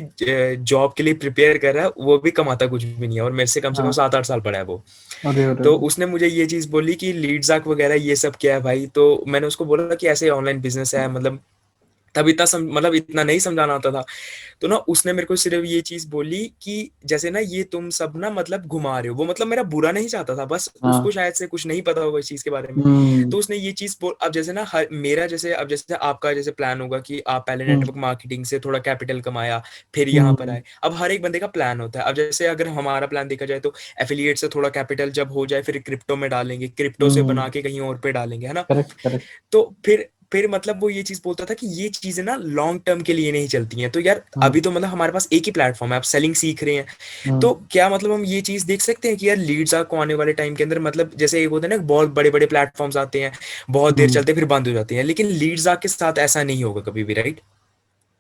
जॉब के लिए प्रिपेयर कर रहा है, वो भी कमाता कुछ भी नहीं है, और मेरे से कम हाँ, 7-8 साल बड़ा है वो। अरे अरे तो अरे। उसने मुझे ये चीज बोली कि लीड जाक वगैरह ये सब क्या है भाई, तो मैंने उसको बोला कि ऐसे ऑनलाइन बिजनेस है, मतलब तब मतलब इतना नहीं समझाना आता था। तो ना उसने मेरे को सिर्फ ये चीज बोली कि जैसे ना ये तुम सब ना मतलब घुमा रहे हो, वो मतलब मेरा बुरा नहीं चाहता था, बस उसको हाँ, शायद से कुछ नहीं पता होगा इस चीज के बारे में। हम्म तो उसने ये चीज बोल, अब जैसे ना मेरा जैसे, अब जैसे आपका जैसे प्लान होगा कि आप पहले हम्म नेटवर्क मार्केटिंग से थोड़ा कैपिटल कमाया, फिर यहाँ पर हम्म आए। अब हर एक बंदे का प्लान होता है। अब जैसे अगर हमारा प्लान देखा जाए तो एफिलिएट से थोड़ा कैपिटल जब हो जाए, फिर क्रिप्टो में डालेंगे, क्रिप्टो से बना के कहीं और पे डालेंगे, है ना? Correct correct. तो फिर मतलब वो ये चीज बोलता था कि ये चीजें ना लॉन्ग टर्म के लिए नहीं चलती हैं। तो यार हम्म अभी तो मतलब हमारे पास एक ही प्लेटफॉर्म है, आप सेलिंग सीख रहे हैं, हम्म तो क्या मतलब हम ये चीज देख सकते हैं कि यार लीड्स को आने वाले टाइम के अंदर, मतलब जैसे एक होता है ना, बहुत बड़े बड़े प्लेटफॉर्म्स आते हैं, बहुत देर हम्म। चलते हैं फिर बंद हो जाते हैं, लेकिन लीड्स के साथ ऐसा नहीं होगा कभी भी, राइट?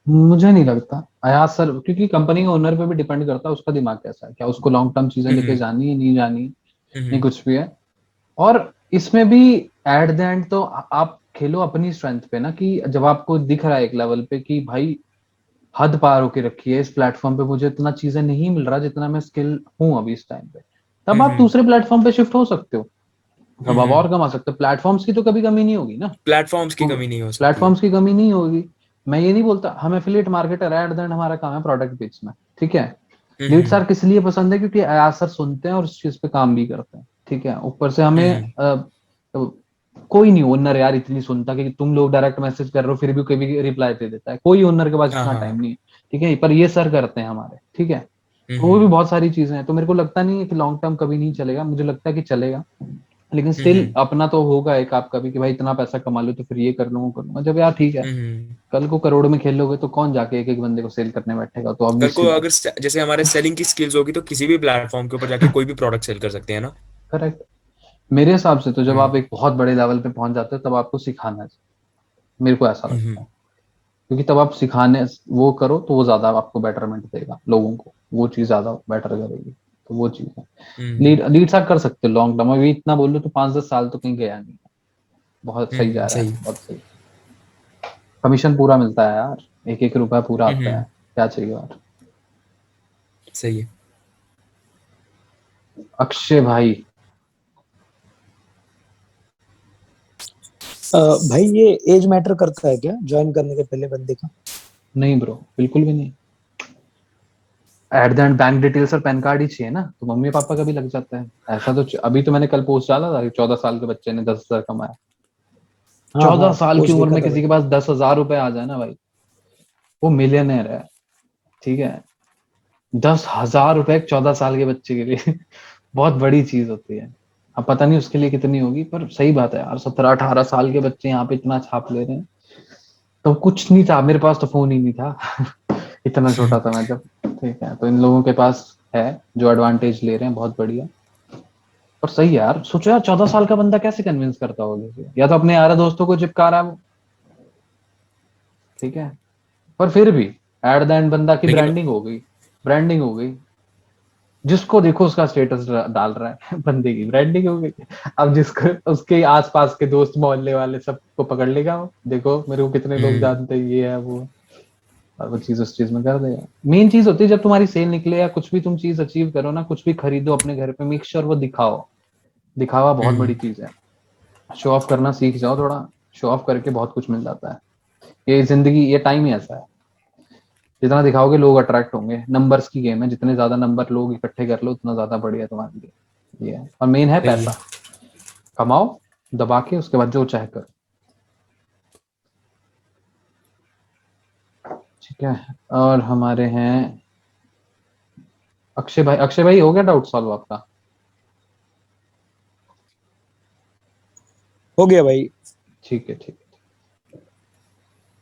मुझे नहीं लगता अयाज सर, क्योंकि कंपनी के ओनर पे भी डिपेंड करता है, उसका दिमाग कैसा है, क्या उसको लॉन्ग टर्म चीजें लेके हम्म जानी है, नहीं जानी है, नहीं हम्म कुछ भी है। और इसमें भी एट द एंड तो आप खेलो अपनी स्ट्रेंथ पे ना, कि जब आपको दिख रहा है एक लेवल पे कि भाई हद पार होके रखी है इस प्लेटफॉर्म पे, मुझे इतना चीजें नहीं मिल रहा जितना मैं स्किल हूं अभी इस टाइम पे, तब आप हम्म दूसरे प्लेटफॉर्म पे शिफ्ट हो सकते हो, तब आप हम्म और कमा सकते हो। प्लेटफॉर्म्स की तो कभी कमी नहीं होगी ना, प्लेटफॉर्म्स की कमी नहीं हो सकती है। प्लेटफॉर्म्स की कमी नहीं होगी। मैं ये नहीं बोलता, हम एफिलिएट मार्केटर है, एट द एंड हमारा काम है प्रोडक्ट बेचना, ठीक है। लीड हम्म सर किस लिए पसंद है, क्योंकि अयाज सर सुनते हैं और उस चीज पे काम भी करते हैं, ठीक है। ऊपर से हमें हम्म कोई नहीं ओनर यार इतनी सुनता कि तुम लोग डायरेक्ट मैसेज कर रहे हो फिर भी कोई भी रिप्लाई दे देता है, कोई ओनर के पास हाँ इतना हाँ टाइम हाँ नहीं है, ठीक है, पर ये सर करते हैं हमारे, ठीक है। तो वो भी हम्म बहुत सारी चीजें हैं, तो मेरे को लगता नहीं है कि लॉन्ग टर्म कभी नहीं चलेगा, मुझे लगता है कि चलेगा, लेकिन स्टिल हम्म अपना तो होगा एक आपका भी, कि भाई इतना पैसा कमा लो तो फिर ये कर लूंगा वो कर लूंगा, जब यार ठीक है, हम्म कल को करोड़ में खेलोगे तो कौन जाके एक एक बंदे को सेल करने बैठेगा, तो कल ऑब्वियस को सी बात। अगर जैसे हमारे सेलिंग की स्किल्स होगी, तो किसी भी प्लेटफॉर्म के ऊपर जाके कोई भी प्रोडक्ट सेल कर सकते हैं ना? करेक्ट। मेरे हिसाब से तो जब आप हम्म एक बहुत बड़े लेवल पे पहुंच जाते हो तब आपको सिखाना चाहिए, मेरे को ऐसा लगता हम्म है, क्योंकि तब आप सिखाने वो करो तो वो ज्यादा आपको बेटरमेंट देगा, लोगों को वो चीज ज्यादा बेटर करेगी, तो वो चीज है। लीड हम्म लीड साथ कर सकते हो लॉन्ग टर्म, अभी इतना बोल लो तो 5-10 साल तो कहीं गया नहीं, बहुत सही जा रहा है, सही। बहुत सही। कमीशन पूरा मिलता है यार, एक एक रुपया पूरा आता है, हम्म क्या चाहिए और। सही है। अक्षय भाई, भाई ये एज मैटर करता है क्या ज्वाइन करने के पहले बंदे का? नहीं ब्रो, बिल्कुल भी नहीं। At the end bank details और पैन कार्ड ही चाहिए ना, तो मम्मी पापा का भी लग जाता है। ऐसा तो अभी तो मैंने कल पोस्ट डाला था कि 14 साल के बच्चे ने 10,000 कमाया। हाँ हाँ, 14 साल की पोस्ट उम्र देखा में था किसी भाई। के पास 10,000 रुपए आ जाए ना भाई, वो मिलियनेयर है, ठीक है। 10,000 रुपए 14 साल के बच्चे के लिए बहुत बड़ी चीज होती है। अब पता नहीं उसके लिए कितनी होगी, पर सही बात है यार, 17-18 साल के बच्चे यहाँ पे इतना छाप ले रहे हैं। तो कुछ नहीं था, मेरे पास तो फोन ही नहीं था इतना छोटा था मैं जब। ठीक है, तो इन लोगों के पास है जो एडवांटेज ले रहे हैं, बहुत बढ़िया। और सही है यार, सोचो यार 14 साल का बंदा कैसे कन्विंस करता होगा किसी को? या तो अपने यार दोस्तों को चिपका रहा है वो, ठीक है, पर फिर भी एट द एंड बंदा की लेकिन ब्रांडिंग हो गई। जिसको देखो उसका स्टेटस डाल रहा है बंदे की ब्रांडिंग हो गई। अब जिसको उसके आसपास के दोस्त मोहल्ले वाले सबको पकड़ लेगा वो, देखो मेरे को कितने लोग जानते हैं, ये है वो है, और वो चीज उस चीज में कर देगा। मेन चीज होती है जब तुम्हारी सेल निकले या कुछ भी तुम चीज अचीव करो ना, कुछ भी खरीदो अपने घर पे, मेक श्योर वो दिखाओ। दिखावा बहुत बड़ी चीज है। शो ऑफ करना सीख जाओ थोड़ा, शो ऑफ करके बहुत कुछ मिल जाता है। ये जिंदगी, ये टाइम ही ऐसा है, जितना दिखाओगे लोग अट्रैक्ट होंगे। नंबर्स की गेम है, जितने ज्यादा नंबर लोग इकट्ठे कर लो उतना ज्यादा बढ़िया तुम्हारे लिए। ये है, और मेन है सही पैसा कमाओ दबा के, उसके बाद जो चाहे करो। ठीक है, और हमारे हैं अक्षय भाई। अक्षय भाई हो गया डाउट सॉल्व आपका? हो गया भाई। ठीक है ठीक है।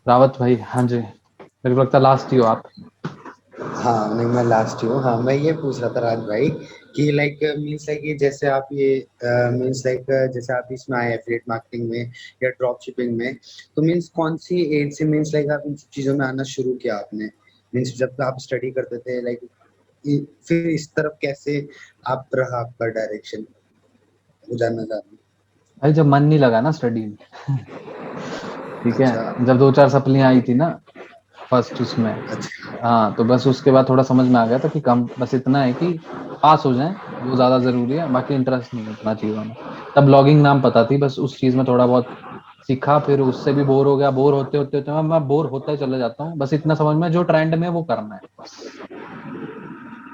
रावत भाई, हाँ जी, मेरे को लगता है लास्ट ही हो आप। हाँ नहीं, मैं लास्ट ही हूँ। हाँ, मैं ये पूछ रहा था राज भाई कि लाइक मीन्स लाइक ये जैसे आप ये मीन्स लाइक जैसे आप इसमें आए एफिलिएट मार्केटिंग में या ड्रॉप शिपिंग में, तो मीन्स कौन सी एज से मीन्स लाइक आप इन चीजों में आना शुरू किया आपने? मीन्स जब आप स्टडी करते थे लाइक, फिर इस तरफ कैसे आप रहा आपका डायरेक्शन, वो जानना चाहता हूँ। भाई जब मन नहीं लगा ना स्टडी में ठीक है, अच्छा। जब 2-4 सप्लियां आई थी ना फर्स्ट उसमें, हाँ, तो बस उसके बाद थोड़ा समझ में आ गया था कि कम, बस इतना है कि पास हो जाएं, वो ज्यादा जरूरी है, बाकी इंटरेस्ट नहीं उतना चीजों में। तब लॉगिंग नाम पता थी, बस उस चीज में थोड़ा बहुत सीखा, फिर उससे भी बोर हो गया। बोर होते होते होते मैं बोर होता ही चले जाता हूँ। बस इतना समझ में, जो ट्रेंड में वो करना है, बस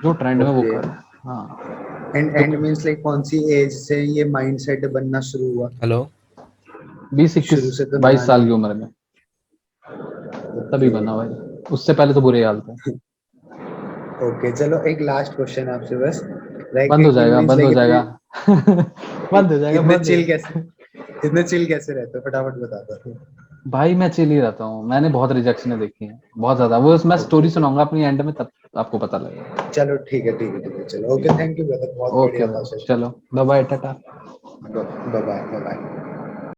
जो ट्रेंड में वो ओके। करना है। हाँ, एंड मीन्स लाइक कौन सी एज से ये माइंडसेट बनना शुरू हुआ? हेलो 20-21 शुरू से तो 22 नया साल नहीं। की उम्र में तभी बना भाई, उससे पहले तो बुरे हाल थे। ओके, चलो एक लास्ट क्वेश्चन आपसे बस, लाइक बंद हो कि जाएगा, मींस बंद हो लाइक जाएगा बंद हो जाएगा, इतने बंद हो चिल जाएगा। कैसे, इतने चिल कैसे रहते हो, फटाफट बता दो। भाई मैं चिल ही रहता हूँ, मैंने बहुत रिजेक्शनें देखी हैं, बहुत ज्यादा। वो मैं स्टोरी ओके, सुनाऊंगा अपनी एंड में, तब आपको पता लगेगा। चलो ठीक है ठीक है ठीक है, चलो ओके, थैंक यू ब्रदर, बहुत ओके बढ़िया था भाई, सेशन। चलो बाय बाय, टाटा। Bye bye bye.